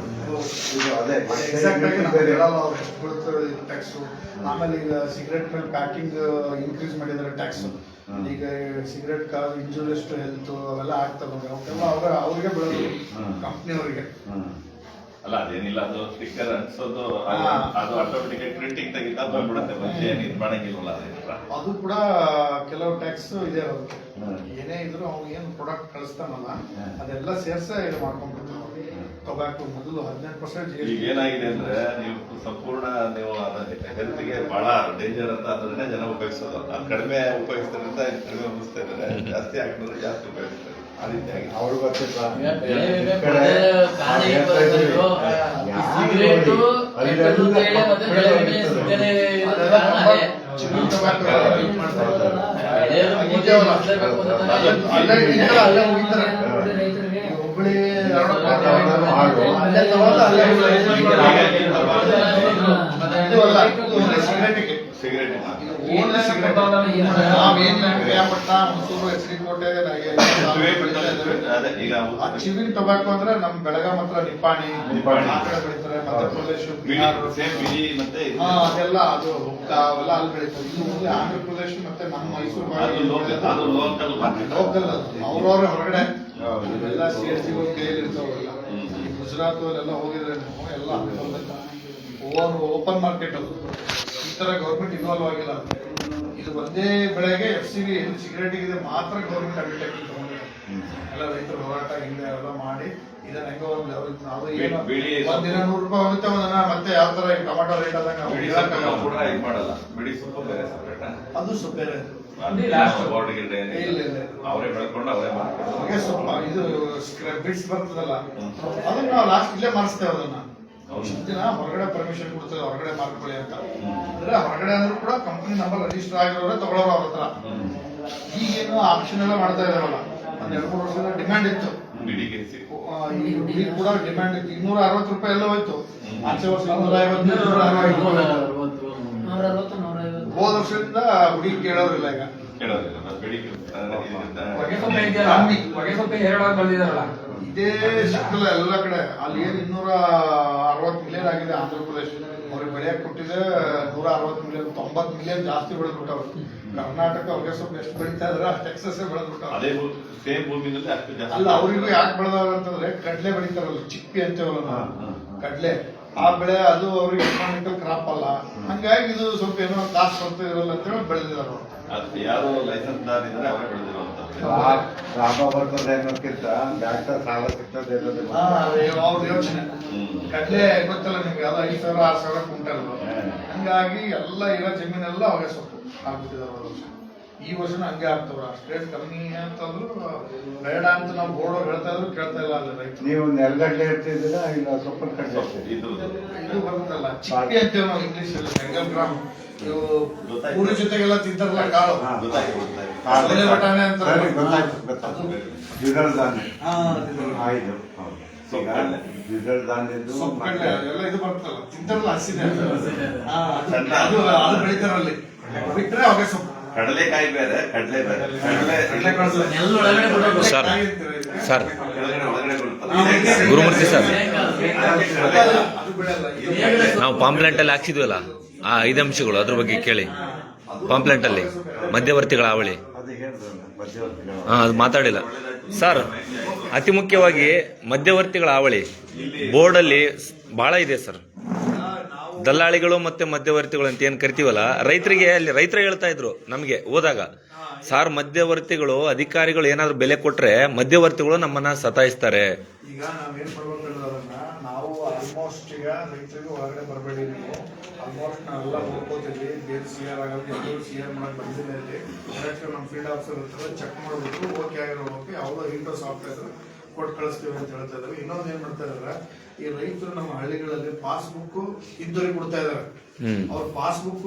ಇದು ಅದೇ ಎಕ್ಸಾಕ್ಟ್ ಆಗಿ ನಮ್ಗೆ ಹೇಳಲ್ಲ ಅವ್ರು ಎಷ್ಟು ಬೀಳುತ್ತೆ ಟ್ಯಾಕ್ಸ್. ಆಮೇಲೆ ಈಗ ಸಿಗರೇಟ್ ಮೇಲೆ ಪ್ಯಾಕಿಂಗ್ ಇನ್ಕ್ರೀಸ್ ಮಾಡಿದ್ದಾರೆ ಟ್ಯಾಕ್ಸ್. ಈಗ cigarette call injurious to health ಅವೆಲ್ಲ ಆಗ್ತವೆ. ಅವಕ್ಕೆಲ್ಲ ಅವ್ರಿಗೆ ಬೀಳೋದು, ಕಂಪ್ನಿಯವರಿಗೆ. ಅಲ್ಲ ಅದೇನಿಲ್ಲ, ಅದು ಸ್ಟಿಕ್ಕರ್ ಅನ್ಸೋದು ಅದು ಆಟೋಮೆಟಿಕ್ ಪ್ರಿಂಟಿಂಗ್ ತೆಗಿತಾ ಬಂದ್ಬಿಡುತ್ತೆ. ಮತ್ತೆ ಏನು ಇದು ಮಾಡಂಗಿಲ್ವಲ್ಲ ಅದೇ. ಅದು ಕೂಡ ಕೆಲವು ಟ್ಯಾಕ್ಸ್ ಇದೆ ಅವ್ರಿಗೆ. ಏನೇ ಇದ್ರು ಅವ್ನು ಏನು ಪ್ರಾಡಕ್ಟ್ ಕಳಿಸ್ತಾನಲ್ಲ ಅದೆಲ್ಲ ಸೇರ್ಸೇ ಇದು ಮಾಡ್ಕೊಂಡ್ಬಿಡ್ತಾರೆ. ಟೊಬ್ಯಾಕೋ ಮೊದಲು 18% ಈಗ ಏನಾಗಿದೆ ಅಂದ್ರೆ ನೀವು ಸಂಪೂರ್ಣ ನೀವು ಹೆಲ್ತ್ಗೆ ಬಹಳ ಡೇಂಜರ್ ಅಂತ ಅದನ್ನೇ ಜನ ಉಪಯೋಗಿಸೋದು. ಅದು ಕಡಿಮೆ ಉಪಯೋಗಿಸ್ತಾರಿಂದ ಕಡಿಮೆ ಉಪಯೋಗಿಸ್ತಾ ಇದ್ದಾರೆ, ಜಾಸ್ತಿ ಹಾಕಿದ್ರೆ ಜಾಸ್ತಿ ಉಪಯೋಗಿಸ್ತಾರೆ. ಆ ರೀತಿಯಾಗಿ ಅವ್ರು ಗೊತ್ತಿಲ್ಲ. ಹುಬ್ಬಳ್ಳಿ ಸಿಗರೇಟ್ ಚಿವಿಂಗ್ ಟೊಬ್ಯಾಕೋ ಅಂದ್ರೆ ನಮ್ ಬೆಳಗಾಂ ಹತ್ರ ನಿಪ್ಪಾಣಿ ಆ ಕಡೆ ಬೆಳಿತಾರೆ. ಮಧ್ಯಪ್ರದೇಶ, ಬಿಹಾರ್ ಅದೆಲ್ಲ ಅದು ಹುಕ್ಕ ಅವೆಲ್ಲ ಅಲ್ಲಿ ಬೆಳಿತಾರೆ. ಇದು ಆಂಧ್ರ ಪ್ರದೇಶ ಮತ್ತೆ ನಮ್ಮ ಮೈಸೂರು ಲೋಕಲ್. ಅವ್ರವ್ರ ಹೊರಗಡೆ ಎಲ್ಲ CSCಗಳು ಕೈಯಲ್ಲಿ ಇರ್ತಾವಲ್ಲ. ಗುಜರಾತ್ ಅಲ್ಲೆಲ್ಲ ಹೋಗಿದ್ರೆ ನೀವು ಎಲ್ಲ ಓಪನ್ ಮಾರ್ಕೆಟ್ ಅದು. ಈ ತರ ಗೌರ್ಮೆಂಟ್ ಇನ್ವಾಲ್ವ್ ಆಗಿಲ್ಲ. ಇದು ಒಂದೇ ಬೆಳೆಗೆ FCV ಸಿಗರೇಟಿಗೆ ಮಾತ್ರ ಗೌರ್ಮೆಂಟ್ ಅಡ್ವರ್ಟೈಸಿಂಗ್ ತಗೊಂಡಿದೆ. ಎಲ್ಲ ರೈತರ ಹೋರಾಟ ಹಿಂದೆ ಎಲ್ಲ ಮಾಡಿ ಇದನ್ನ ಹೆಂಗೋ ಒಂದು ನಾವು ಏನು ಒಂದಿನ ₹100 ಹೋಗುತ್ತೆ, ಒಂದಿನ ಮತ್ತೆ ಯಾವ ತರ ಟೊಮಾಟೊ ರೇಟ್ ಆದಾಗ ಮಾಡಲ್ಲ. ಬಿಡಿ ಸ್ವಲ್ಪ ಬೇರೆ ಸಪ್ರೇಟ್, ಅದು ಸ್ವಲ್ಪ ಬೇರೆ. ಅವರೇ ಬೆಳ್ಕೊಂಡು ಅವರೇ ಮಾಡ್ಕೊಂಡು ಸ್ವಲ್ಪ ಇದು ಬಿಡ್ಸ್ ಬರ್ತದಲ್ಲ, ಅದನ್ನ ನಾವು ಲಾಸ್ಟ್ ಇಲ್ಲೇ ಮಾಡಿಸ್ತೇವೆ. ಅದನ್ನ ದಿನ ಹೊರಗಡೆ ಪರ್ಮಿಷನ್ ಕೊಡ್ತೇವೆ, ಹೊರಗಡೆ ಮಾರ್ಕೊಳ್ಳಿ ಅಂತ. ಅಂದ್ರೆ ಹೊರಗಡೆ ಅಂದ್ರೂ ಕೂಡ ಕಂಪನಿ ನಂಬರ್ ರಿಜಿಸ್ಟರ್ ಆಗಿರೋರೆ ತಗೊಳ್ಳೋರು ಅವ್ರ ಹತ್ರ. ಈಗೇನು ಆಪ್ಷನ್ ಎಲ್ಲ ಮಾಡ್ತಾ ಇದಾರಲ್ಲ, ಒಂದ್ 2-3 ವರ್ಷದ ಡಿಮ್ಯಾಂಡ್ ಇತ್ತು. ಈಗ ಕೂಡ ಡಿಮ್ಯಾಂಡ್ ಇತ್ತು. ₹260 ಎಲ್ಲ ಹೋಯ್ತು. ಆಚೆ ವರ್ಷ 150, ಹೋದ ವರ್ಷದಿಂದ ಹುಡುಗಿ ಕೇಳೋರಿಲ್ಲ. ಈಗ ಇದೇ ಸಿಕ್ಕಲ್ಲ ಎಲ್ಲ ಕಡೆ. ಅಲ್ಲಿ ಏನು 260 ಮಿಲಿಯನ್ ಆಗಿದೆ ಆಂಧ್ರ ಪ್ರದೇಶ. ಅವ್ರಿಗೆ ಬೆಳೆಯಕ್ಕೆ ಕೊಟ್ಟಿದೆ 160 ಮಿಲಿಯನ್, 90 ಮಿಲಿಯನ್ ಜಾಸ್ತಿ ಬೆಳೆದ್ಬಿಟ್ಟವ್ರು. ಕರ್ನಾಟಕ ಅವ್ರಿಗೆ ಸ್ವಲ್ಪ ಎಷ್ಟು ಬೆಳೀತಾ ಇದಾರೆ ಅಷ್ಟು ಎಕ್ಸಸ್ ಬೆಳೆದ್ಬಿಟ್ಟವ್ರು. ಅಲ್ಲ, ಅವ್ರಿಗೂ ಯಾಕೆ ಬೆಳೆದವ್ರು ಅಂತಂದ್ರೆ ಕಡ್ಲೆ ಬೆಳೀತಾರಲ್ಲ, ಚಿಪ್ಪಿ ಅಂತೇವಲ್ಲ ನಾವು, ಕಡ್ಲೆ ಆ ಬೆಳೆ, ಅದು ಅವ್ರಿಗೆ ಎಕನಾಮಿಕಲ್ ಕ್ರಾಪ್ ಅಲ್ಲ. ಹಂಗಾಗಿ ಇದು ಸ್ವಲ್ಪ ಏನೋ ಕಾಸು ಬರ್ತಾ ಇರಲ್ಲ ಅಂತೇಳಿ ಬೆಳೆದಿದ್ದಾರೆ. ಯಾರು ಲೈಸೆನ್ಸ್ ದಾರ್ ಇದ್ರೆ ಅವರೇ ಬೆಳೆದಿರುವಂತ ಲಾಭ ಬರ್ತದೆ ಅನ್ನೋಕ್ಕಿಂತ ಡಾಕ್ಟರ್ ಸಾಲ ಸಿಗ್ತದೆ ಅನ್ನೋದು ಅವ್ರ ಯೋಚನೆ. ಕಡ್ಲೆ ಗೊತ್ತಲ್ಲ ನಿಮ್ಗೆ, ಅದು 5,000-6,000 ಕ್ವಿಂಟಲ್. ಹಂಗಾಗಿ ಎಲ್ಲ ಇರೋ ಜಮೀನೆಲ್ಲ ಹೊಗೆ ಸೊಪ್ಪು ಆಗ್ಬಿಟ್ಟಿದ್ದಾರೆ ಹೋದ ವರ್ಷ. ಈ ವರ್ಷನೂ ಹಂಗೆ ಆಗ್ತವ್ರ. ರೇಟ್ ಕಮ್ಮಿ ಅಂತಂದ್ರು ಬೇಡ ಅಂತ ನಾವು ಬೋರ್ಡ್ ಹೇಳ್ತಾ ಇದ್ರು ಕೇಳ್ತಾ ಇಲ್ಲ ಅಲ್ಲಿ ರೈತರು. ನೀವು ನೆಲಗಡ್ಡೆ ಇರ್ತಿದ್ದೀರಾ ಇಲ್ಲ ಸೊಪ್ಪು ಕಡ್ಲೆ ಇರ್ತೀರಾ? ಇದು ಬರುತ್ತಲ್ಲ ಚಿಕ್ಕಿ ಅಂತೀವಿ ನಾವು ಇಂಗ್ಲಿಷ್ ಅಲ್ಲಿ, ಬೆಂಗಲ್ ಗ್ರಾಮ್. ಇವು ಪೂರಿ ಜೊತೆಗೆಲ್ಲ ತಿಂತಾರಲ್ಲ ಕಾಳು, ಕಡಲೆ ಬಟಾಣಿ ಅಂತ. ಸರಿ, ಗೊತ್ತಾಯ್ತು. ದ್ವಿದಳ ಧಾನ್ಯ. ಆಯ್ತು. ಈಗ ದ್ವಿದಳ ಧಾನ್ಯದ್ದು ಸೊಪ್ಪು ಕಡಲೆ ಎಲ್ಲ ಇದು ಬರ್ತಲ್ಲ ತಿಂತಾರಲ್ಲ, ಹಸಿದೆ ಅದು ಬೆಳಿತಾರಲ್ಲಿ. ಬಿಟ್ರೆ ಹೊಗೆ ಸೊಪ್ಪು. ಕಡಲೆಕಾಯಿ ಬೇರೆ, ಕಡಲೆ ಬೇರೆ. ನೆಲ್ಲೊಳಗಡೆ ಬಿಡೋದು. ಸರ್ ಸರ್ ಕೆಳಗಡೆ ಒಳಗಡೆ ಬರುತ್ತಲ್ಲ. ಗುರುಮೂರ್ತಿ ಸರ್, ಅದು ಬೆಳೆಯಲ್ಲ. ನಾವು ಪಾಂಪ್ಲೆಂಟ್ ಅಲ್ಲಿ ಹಾಕ್ಸಿದ್ವಲ್ಲ ಆ 5 ಅಂಶಗಳು, ಅದ್ರ ಬಗ್ಗೆ ಕೇಳಿ. ಪಾಂಪ್ಲೆಂಟ್ ಅಲ್ಲಿ ಮಧ್ಯವರ್ತಿಗಳ ಹಾವಳಿ, ಅದು ಹೇಳಿದ್ರಲ್ಲ ಮಧ್ಯವರ್ತಿಗಳು. ಅದು ಮಾತಾಡಿಲ್ಲ ಸರ್. ಅತಿ ಮುಖ್ಯವಾಗಿ ಮಧ್ಯವರ್ತಿಗಳ ಹಾವಳಿ ಬೋರ್ಡಲ್ಲಿ ಬಹಳ ಇದೆ ಸರ್. ದಲ್ಲಾಳಿಗಳು ಮತ್ತೆ ಮಧ್ಯವರ್ತಿಗಳು ಅಂತ ಏನ್ ಕರಿತೀವಲ್ಲ, ರೈತರಿಗೆ ಅಲ್ಲಿ ರೈತರು ಹೇಳ್ತಾ ಇದ್ರು ನಮಗೆ ಹೋದಾಗ, ಸಾರ್ ಮಧ್ಯವರ್ತಿಗಳು ಅಧಿಕಾರಿಗಳು ಏನಾದ್ರು ಬೆಲೆ ಕೊಟ್ರೆ ಮಧ್ಯವರ್ತಿಗಳು ನಮ್ಮನ್ನ ಸತಾಯಿಸ್ತಾರೆ. ಈಗ ನಾವೇನ್ ಮಾಡ್ಬೇಕು ಅದನ್ನ ನಾವು ಆಲ್ಮೋಸ್ಟ್ ಈಗ ರೈತರಿಗೆ ಒಳಗಡೆ ಬರಬೇಡಿ ನೀವು. ಆಲ್ಮೋಸ್ಟ್ ನಾವೆಲ್ಲ ನೋಡ್ಕೋತೀವಿ. ಬೇರೆ CR ಆಗೋದು ಎಲ್ಲರೂ CR ಮಾಡಕ್ ಬಂದಿದೆ. ಡೈರೆಕ್ಟ್ ನಮ್ಮ ಫೀಲ್ಡ್ ಆಫೀಸರ್ ಇರ್ತಾರೆ, ಚೆಕ್ ಮಾಡ್ಬಿಟ್ಟು ಓಕೆ ಆಗಿರೋ ಓಕೆ ಅವ್ರು ಇಂಟೋ ಸಾಫ್ಟ್ವೇರ್ ಕೊಟ್ಟು ಕಳಿಸ್ತೀವಿ ಅಂತ ಹೇಳ್ತಾ ಇದ್ದಾರೆ. ಇನ್ನೊಂದು ಏನ್ ಮಾಡ್ತಾ ಇದಾರೆ, ಈ ರೈತರು ನಮ್ಮ ಹಳ್ಳಿಗಳಲ್ಲಿ ಪಾಸ್ಬುಕ್ ಇದ್ದವ್ರಿಗೆ ಕೊಡ್ತಾ ಇದಾರೆ. ಅವ್ರ ಪಾಸ್ಬುಕ್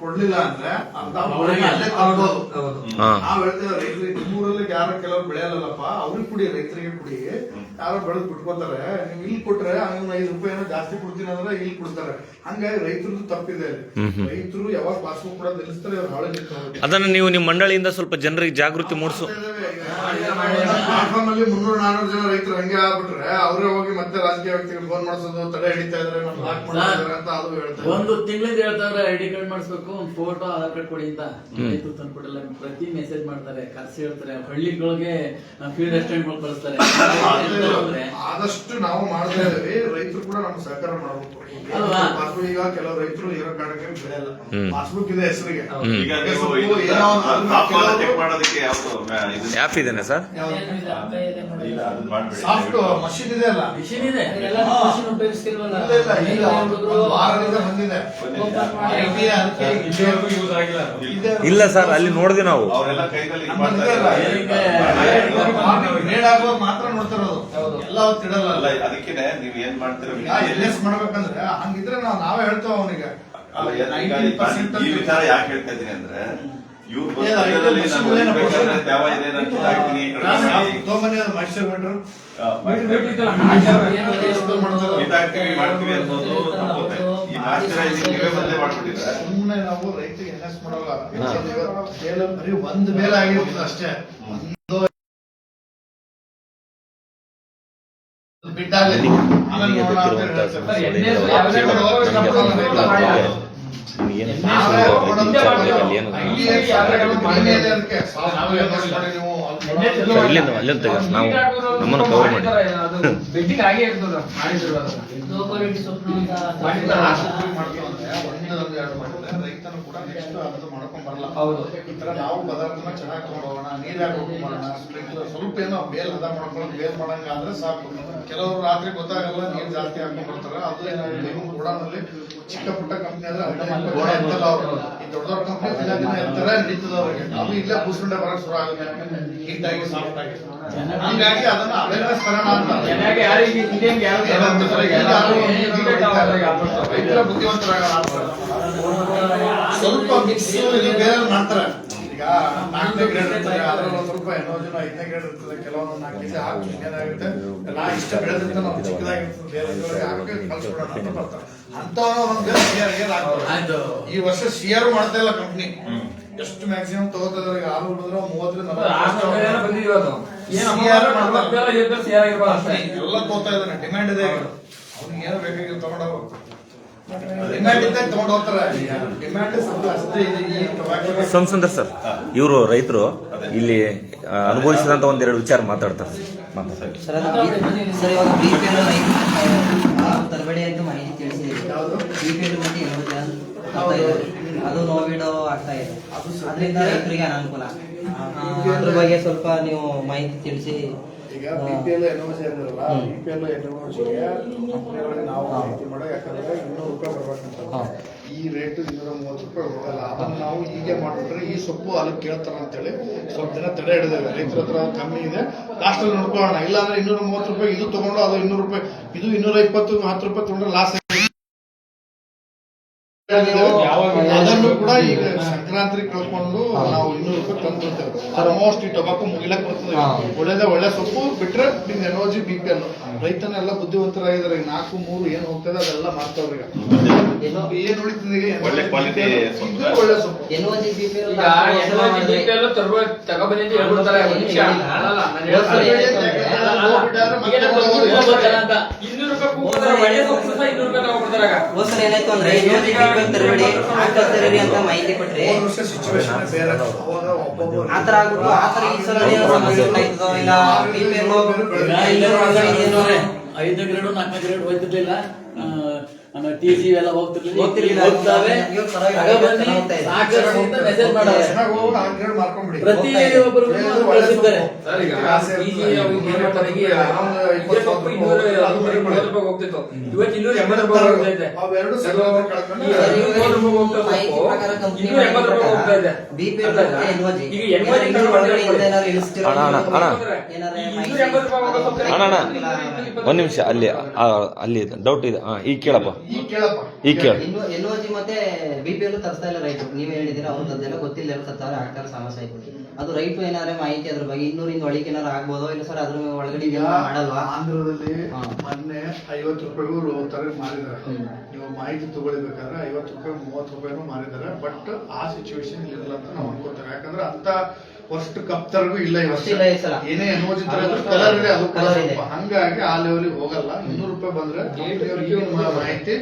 ಕೊಡ್ಲಿಲ್ಲ ಅಂದ್ರೆ ಅರ್ಧ ಅಲ್ಲೇ ತರ್ಬೋದು. ನಾವ್ ಹೇಳ್ತೇವೆ ರೈತರಿಗೆ ನಿಮ್ಮೂರಲ್ಲಿ ಯಾರು ಕೆಲವ್ರು ಬೆಳೆಯಲ್ಲಪ್ಪ, ಅವ್ರಿಗೆ ಕುಡಿ, ರೈತರಿಗೆ ಕುಡಿ. ಯಾರೋ ಬೆಳೆದ್ ಬಿಟ್ಕೋತಾರೆ, ನೀವು ಇಲ್ಲಿ ಕೊಟ್ರೆ ಅವ್ನು 5 ರೂಪಾಯಿ ಜಾಸ್ತಿ ಕೊಡ್ತೀನಿ ಅಂದ್ರೆ ಇಲ್ಲಿ ಕೊಡ್ತಾರೆ. ಹಂಗಾಗಿ ರೈತರದ್ದು ತಪ್ಪಿದೆ. ರೈತರು ಯಾವಾಗ ಪಾಸ್ಬುಕ್ ಕೂಡ ನಿಲ್ಲಿಸ್ತಾರೆ, ಅವ್ರು ಹಾಳೆ ನಿಲ್ತಾರೆ. ಅದನ್ನ ನೀವು ನಿಮ್ಮ ಮಂಡಳಿಯಿಂದ ಸ್ವಲ್ಪ ಜನರಿಗೆ ಜಾಗೃತಿ ಮೂಡಿಸು. ನಲ್ಲಿ 300-400 ಜನ ರೈತರು ಹಂಗೆ ಆಗ್ಬಿಟ್ರೆ ಅವರೇ ಹೋಗಿ ಮತ್ತೆ ರಾಜಕೀಯ ವ್ಯಕ್ತಿಗಳು ಫೋನ್ ಮಾಡಿಸೋದು, ತಡೆ ಹಿಡಿತಾ ಇದಾರೆ, ನಮ್ಗೆ ಲಾಕ್ ಮಾಡ್ತಾರೆ ಅಂತ ಅದು ಹೇಳ್ತಾರೆ. ಒಂದು ತಿಂಗಳಿಂದ ಹೇಳ್ತಾರೆ ID ಕಾರ್ಡ್ ಮಾಡಿಸ್ಬೇಕು, ಒಂದು ಫೋಟೋ ಆಧಾರ್ ಕಾರ್ಡ್ ಕೊಡಿ ಅಂತ. ರೈತರು ತಂದ್ಕೊಡಲ್ಲ, ಪ್ರತಿ ಮೆಸೇಜ್ ಮಾಡ್ತಾರೆ, ಕರ್ಸಿ ಹೇಳ್ತಾರೆ. ಹಳ್ಳಿಗಳಿಗೆ ಫೀಲ್ಡ್ ಅಸಿಸ್ಟೆಂಟ್ ಕಳಿಸ್ತಾರೆ. ಆದಷ್ಟು ನಾವು ಮಾಡ್ತಾ ಇದ್ದೀವಿ. ರೈತರು ಕೂಡ ನಮ್ಗೆ ಸಹಕಾರ ಮಾಡಬೇಕು. ಪಾಸ್ಬುಕ್ ಈಗ ಕೆಲವು ರೈತರು ಇರೋ ಕಾರಣಕ್ಕೆ ಬೆಳೆಯಲ್ಲ. ಪಾಸ್ಬುಕ್ ಇದೆ ಹೆಸರಿಗೆ. ಈಗ ನೀವು ತಾಪಮಾನ ಚೆಕ್ ಮಾಡೋದಕ್ಕೆ ಯಾವ್ದು ಆ್ಯಪ್ ಇದೆನಾ ಸರ್? ಇಲ್ಲ, ಅದನ್ನ ಮಾಡ್ಬೇಡಿ. ಸಾಫ್ಟ್ ಮಷೀನ್ ಇದೆ ಅಲ್ಲ, ಮಿಷಿನ್ ಇದೆ. ಉಪಯೋಗಿಸ್ತಿಲ್ವಲ್ಲ. ಇಲ್ಲ, ಈಗ ಒಂದು ವಾರದಿಂದ ಬಂದಿದೆ. ಇಲ್ಲ ಸರ್, ಅಲ್ಲಿ ನೋಡಿದ್ವಿ ನಾವು. ಅವರೆಲ್ಲ ಕೈದಲ್ಲಿ ಇದ್ ನಮ್ಮಲ್ಲಿ ಮಾಡ್ತಾ ಇದೆಯಲ್ಲ, ಇದ್ದಾರೆ. ಗ್ರೇಡ್ ಆಗುವಾಗ ಮಾತ್ರ ನೋಡ್ತಿರೋದು, ಎಲ್ಲ ಅವ್ರು ತಿಡಲ್ಲ. ಅಲ್ಲ, ಅದಕ್ಕೇನೆ ನೀವ್ ಏನ್ ಮಾಡ್ತೀರ LS ಮಾಡ್ಬೇಕಂದ್ರೆ ಹಂಗಿದ್ರೆ ನಾವೇ ಹೇಳ್ತೇವೆ ಅವನಿಗೆ. ಅಲ್ಲ, ಈಗ 90% ಈ ವಿಚಾರ ಯಾಕೆ ಹೇಳ್ತಾ ಇದ್ದೀನಿ ಅಂದ್ರೆ, ಇವ್ರ ಪುಸ್ತಕದಲ್ಲಿ ನಾನು ಓದ್ಬೇಕಾದ್ರೆ ಯಾವ ಇದೇನು ಅಂತ ಹಾಕ್ತೀನಿ, ತಗೊಂಬನ್ನಿ ಅದು ಮೈಸೂರು ಬಿಟ್ರು ಇದಾಗ್ತೀವಿ ಮಾಡ್ತೀವಿ ಅನ್ನೋದು ತಪ್ಪುತ್ತೆ. ಈ ಮಾಸ್ಟರೈಸಿಂಗ್ ನೀವೇ ಮೊದಲೇ ಮಾಡ್ಬಿಟ್ಟಿದ್ರೆ ಸುಮ್ಮನೆ ನಾವು ರೈತರಿಗೆ NS ಮಾಡೋಲ್ಲ. ಬರೀ ಒಂದು ಬೇಲೆ ಆಗಿರ್ತದೆ ಅಷ್ಟೇ. ಬಿಟ್ಟಾಗಲಿ ಆಮೇಲೆ ನೋಡೋಣ ಅಂತ ಹೇಳ್ತಾರೆ. ನಾವೇ ಕೊಡೋದು ಅದಕ್ಕೆ ನಾವೇ ಇಲ್ಲಿಂದ ಅಲ್ಲಿಂದ ತೆಗೆ, ನಾವು ನಮ್ಮನ್ನು ಕವರ್ ಮಾಡಿ. ಬೆಡ್ಡಿಂಗ್ ಆಗೇ ಇರ್ತದ ಮಾಡಿದ್ರು ರೈತನು ಕೂಡ ನೆಕ್ಸ್ಟ್ ಅದು ಮಾಡ್ಕೊಂಡ್ ಬರಲ್ಲ. ಹೌದು. ಈ ತರ ನಾವು ಪದಾರ್ಥನ ಚೆನ್ನಾಗಿ ತಗೊಂಡು ಹೋಗೋಣ, ನೀರ್ ಹಾಕಿ ಮಾಡೋಣ, ಸ್ಪ್ರಿಂಕ್ಲರ್ ಸ್ವಲ್ಪ ಏನೋ ಬೇಲ್ ಹದ ಮಾಡ್ಕೊಂಡು ಬೇಲ್ ಮಾಡಂಗಾದ್ರೆ ಸಾಕು. ಕೆಲವರು ರಾತ್ರಿ ಗೊತ್ತಾಗಲ್ಲ, ನೀರ್ ಜಾಸ್ತಿ ಹಾಕೊಂಡ್ ಬರ್ತಾರೆ. ಅದು ಏನಾಗುತ್ತೆ, ಗೋಡಾನಲ್ಲಿ ಚಿಕ್ಕ ಪುಟ್ಟ ಕಂಪ್ನಿ ಆದ್ರೆ ಗೋಡ ಎತ್ತಲ್ಲ ಅವರು. ಈ ದೊಡ್ಡ ದೊಡ್ಡ ಕಂಪ್ನಿ ದಿನ ಎತ್ತಾರೆ, ನಡೀತದ ಅವ್ರಿಗೆ. ಅದು ಇಲ್ಲೇ ಬೂಸ್ಕೊಂಡೆ ಬರಕ್ ಶುರು ಆಗುತ್ತೆ, ಹೀಟ್ ಆಗಿ ಸಾಫ್ಟ್ ಆಗಿ. ಹಂಗಾಗಿ ಅದನ್ನ ಅವೇರ್ನೆಸ್ ತರೋಣ ಅಂತ ರೈತರ ಬುದ್ಧಿವಂತರಾಗ ಸ್ವಲ್ಪ ಮಿಕ್ಸ್ ಬೇರೆ ಮಾಡ್ತಾರೆ. ಈಗ 4ನೇ ಗ್ರೇಡ್ ಇರ್ತದೆ, ಅದ್ರಲ್ಲಿ ಒಂದು ಸ್ವಲ್ಪ ಏನೋ ಜನ 5ನೇ ಗ್ರೇಡ್ ಇರ್ತದೆ, ಕೆಲವೊಂದು 4 ಕೆಜಿ ಹಾಕಿ ಏನಾಗುತ್ತೆ, ನಾ ಇಷ್ಟ ಬೆಳೆದಿರ್ತ ನಾವು ಚಿಕ್ಕದಾಗಿರ್ತದೆ, ಬೇರೆ ಹಾಕಿ ಕಳ್ಸ್ಬಿಡೋಣ ಅಂತ ಬರ್ತಾರೆ. ಅಂತವನ್ನ ಒಂದು CR ಆಗ್ತದೆ. ಈ ವರ್ಷ CR ಮಾಡ್ತಾ ಇಲ್ಲ ಕಂಪ್ನಿ. ಎಷ್ಟು ಮ್ಯಾಕ್ಸಿಮಮ್ ತಗೋತಿದ್ರೆ 6 ಹುಡುಗರು 30-40 ಎಲ್ಲ ತಗೋತಾ ಇದ್ದಾನೆ. ಡಿಮ್ಯಾಂಡ್ ಇದೆ, ಅವ್ನಿಗೆ ಏನೋ ಬೇಕಾಗಿ ತಗೊಂಡವರು ಡಿಮ್ಯಾಂಡ್ ಇದ್ದಾಗ ತಗೊಂಡು ಹೋಗ್ತಾರೆ. ಡಿಮ್ಯಾಂಡ್ ಸ್ವಲ್ಪ ಅಷ್ಟೇ ಇದೆ ಈ ಟೊಬ್ಯಾಕೊ. ಸೋಮಸುಂದರ್ ಸರ್, ಇವರು ರೈತರು ಇಲ್ಲಿ ಅನುಭವಿಸಿದಂತ ಒಂದೆರಡು ವಿಚಾರ ಮಾತಾಡ್ತಾರೆ. ಸರ್ ಇವಾಗ BPL ತರಬೇಡಿ ಅಂತ ಮಾಹಿತಿ ತಿಳಿಸಿದ್ದೀವಿ. BPL ಮತ್ತೆ 80 ಜನ ಅದು ನೋವಿಡೋ ಆಗ್ತಾ ಇದೆ. ಅದರಿಂದ ರೈತರಿಗೆ ಅನಾನುಕೂಲ. ಅದ್ರ ಬಗ್ಗೆ ಸ್ವಲ್ಪ ನೀವು ಮಾಹಿತಿ ತಿಳಿಸಿ ಈಗ BPL NOC ಅಂದ್ರಲ್ಲ, BPL NOCಗೆ ಕಂಪ್ನಿಗಳಿಗೆ ನಾವು ಮಾಹಿತಿ ಮಾಡೋ, ಯಾಕಂದ್ರೆ 200 ರೂಪಾಯಿ ಬರ್ಬೇಕಂತ. ಈ ರೇಟ್ 230 ರೂಪಾಯಿ ಹೋಗಲ್ಲ. ಅದನ್ನ ನಾವು ಹೀಗೆ ಮಾಡಿಬಿಟ್ರೆ ಈ ಸೊಪ್ಪು ಅಲ್ಲಿ ಕೇಳ್ತಾರ ಅಂತೇಳಿ ಸ್ವಲ್ಪ ದಿನ ತಡೆ ಹಿಡಿದೇವೆ. ರೈತರ ಹತ್ರ ಕಮ್ಮಿ ಇದೆ, ಲಾಸ್ಟಲ್ಲಿ ನೋಡ್ಕೊಳ್ಳೋಣ. ಇಲ್ಲಾಂದ್ರೆ 230 ರೂಪಾಯಿ ಇದು ತಗೊಂಡು ಅದು 200 ರೂಪಾಯಿ, ಇದು 220 10 ರೂಪಾಯಿ ತಗೊಂಡ್ರೆ ಲಾಸ್. ಅದನ್ನು ಕೂಡ ಈಗ ಸಂಕ್ರಾಂತಿ ಕಳ್ಕೊಂಡು ನಾವು 200 ರೂಪಾಯಿ ತಂದು ಬಿಡ್ತೇವೆ. ಆಲ್ಮೋಸ್ಟ್ ಈ ಟೊಬಾಕೋ ಮುಗಿಲಕ್ ಬರ್ತದೆ. ಒಳ್ಳೆ ಸೊಪ್ಪು ಬಿಟ್ರೆ ನಿಮ್ಗೆ NOC BPL ರೈತನೆಲ್ಲ ಬುದ್ಧಿವಂತರಾಗಿದ್ದಾರೆ. 4, 3 ಏನ್ ಹೋಗ್ತದೆ ಅದೆಲ್ಲ ಮಾಡ್ತಾವ್ರಿ. ಏನ್ ಉಳಿತದೆ ಈಗ ಒಳ್ಳೆ ಕ್ವಾಲಿಟಿ ಒಳ್ಳೆ ಸೊಪ್ಪು. NOC BPL ಈಗ BPL ತಗೊಬನ್ನಿ ಅಂತ ಹೇಳ್ಬಿಡ್ತಾರೆ. ಒಂದು ನಿಮಿಷ. ಅಲ್ಲಲ್ಲ, ನಾನು ಹೇಳ್ತಾರೆ. 200 ರೂಪಾಯಿ ಕೂಗ್ತಾರೆ, ಒಳ್ಳೆ ಸೊಪ್ಪು ಸಹ 200 ರೂಪಾಯಿ ತಗೊಬಿಡ್ತಾರೆ. ಹೋದ್ಸಲ ಏನಾಯ್ತು ಅಂದ್ರೆ NOC BPL ತರಬೇಡಿ ಹಾಕಲ್ ತರಬೇಡಿ ಅಂತ ಮಾಹಿತಿ ಕೊಟ್ರಿ. ಸಿಚುವೇಶನ್ ಬೇರೆ ಆತರ ಆಗ್ಬಿಟ್ಟು ಆತರ ಈ ಸಲ ಏನೋ ಸಮಸ್ಯೆ ಉಂಟಾಯ್ತದೋ ಇಲ್ಲ BPL 5ನೇ ಗ್ರೇಡ್ 4ನೇ ಗ್ರೇಡ್ ಹೋಗ್ತಿರ್ಲಿಲ್ಲ. TC ಎಲ್ಲ ಹೋಗ್ತಿರ್ಲಿಲ್ಲ. ಮೆಸೇಜ್ ಮಾಡೋದು ಪ್ರತಿ ಒಬ್ಬರು ಕಳಿಸಿದ್ದಾರೆ. ಹೋಗ್ತಿತ್ತು, ಇವತ್ತು 280 ರೂಪಾಯಿ ಹೋಗ್ತಾ ಇದೆ. ಅವೆರಡು 280 ರೂಪಾಯಿ ಹೋಗ್ತಾ ಇದೆ. BPL ಈಗ 80 ರೂಪಾಯಿ ಅಣ್ಣ ಒಂದ್ ನಿಮಿಷ ಅಲ್ಲಿ ಡೌಟ್ ಇದೆ. ಈಗ ಕೇಳಪ್ಪ, ಈಗ ಕೇಳ. NOC ಮತ್ತೆ BPL ತರಿಸ್ತಾ ಇಲ್ಲ ರೈತರು. ನೀವೇ ಹೇಳಿದಿರ ಅವ್ರದ್ದು ಅದೆಲ್ಲ ಗೊತ್ತಿಲ್ಲ, ತರ್ತಾರೆ ಆಗ್ತಾರೆ ಸಮಸ್ಯೆ ಆಯ್ತು. ಅದು ರೈತ ಏನಾದ್ರೆ ಮಾಹಿತಿ ಅದ್ರ ಬಗ್ಗೆ 200 ಒಳಗೆ ಏನಾರು ಆಗ್ಬೋದೋ ಇಲ್ಲ ಸರ್ ಅದ್ರ ಒಳಗಡೆ ಮಾಡಲ್ವಾ? ಆಂಧ್ರದಲ್ಲಿ ಮೊನ್ನೆ 50 ರೂಪಾಯಿಗೂ ತರ ಮಾರಿದ್ದಾರೆ. ನೀವು ಮಾಹಿತಿ ತಗೊಳ್ಬೇಕಾದ್ರೆ 50 ರೂಪಾಯಿ 30 ರೂಪಾಯಿನೂ ಮಾರಿದ್ದಾರೆ. ಬಟ್ ಆ ಸಿಚುವೇಶನ್ ಇರಲ್ಲ ಅಂತ ನಾವು ಅನ್ಕೋತಾರೆ. ಯಾಕಂದ್ರೆ ಅಂತ ಫಸ್ಟ್ ಕಪ್ತರ್ಗೂ ಇಲ್ಲ ಈ ವರ್ಷ. ಏನೇ NOC ಕಲರ್ ಇದೆ, ಅದು ಕಲರ್ ಇದೆ. ಹಂಗಾಗಿ ಆ ಲೆವೆಲ್ಗೆ ಹೋಗಲ್ಲ. 200 ರೂಪಾಯಿ ಬಂದ್ರೆ ಮಾಹಿತಿ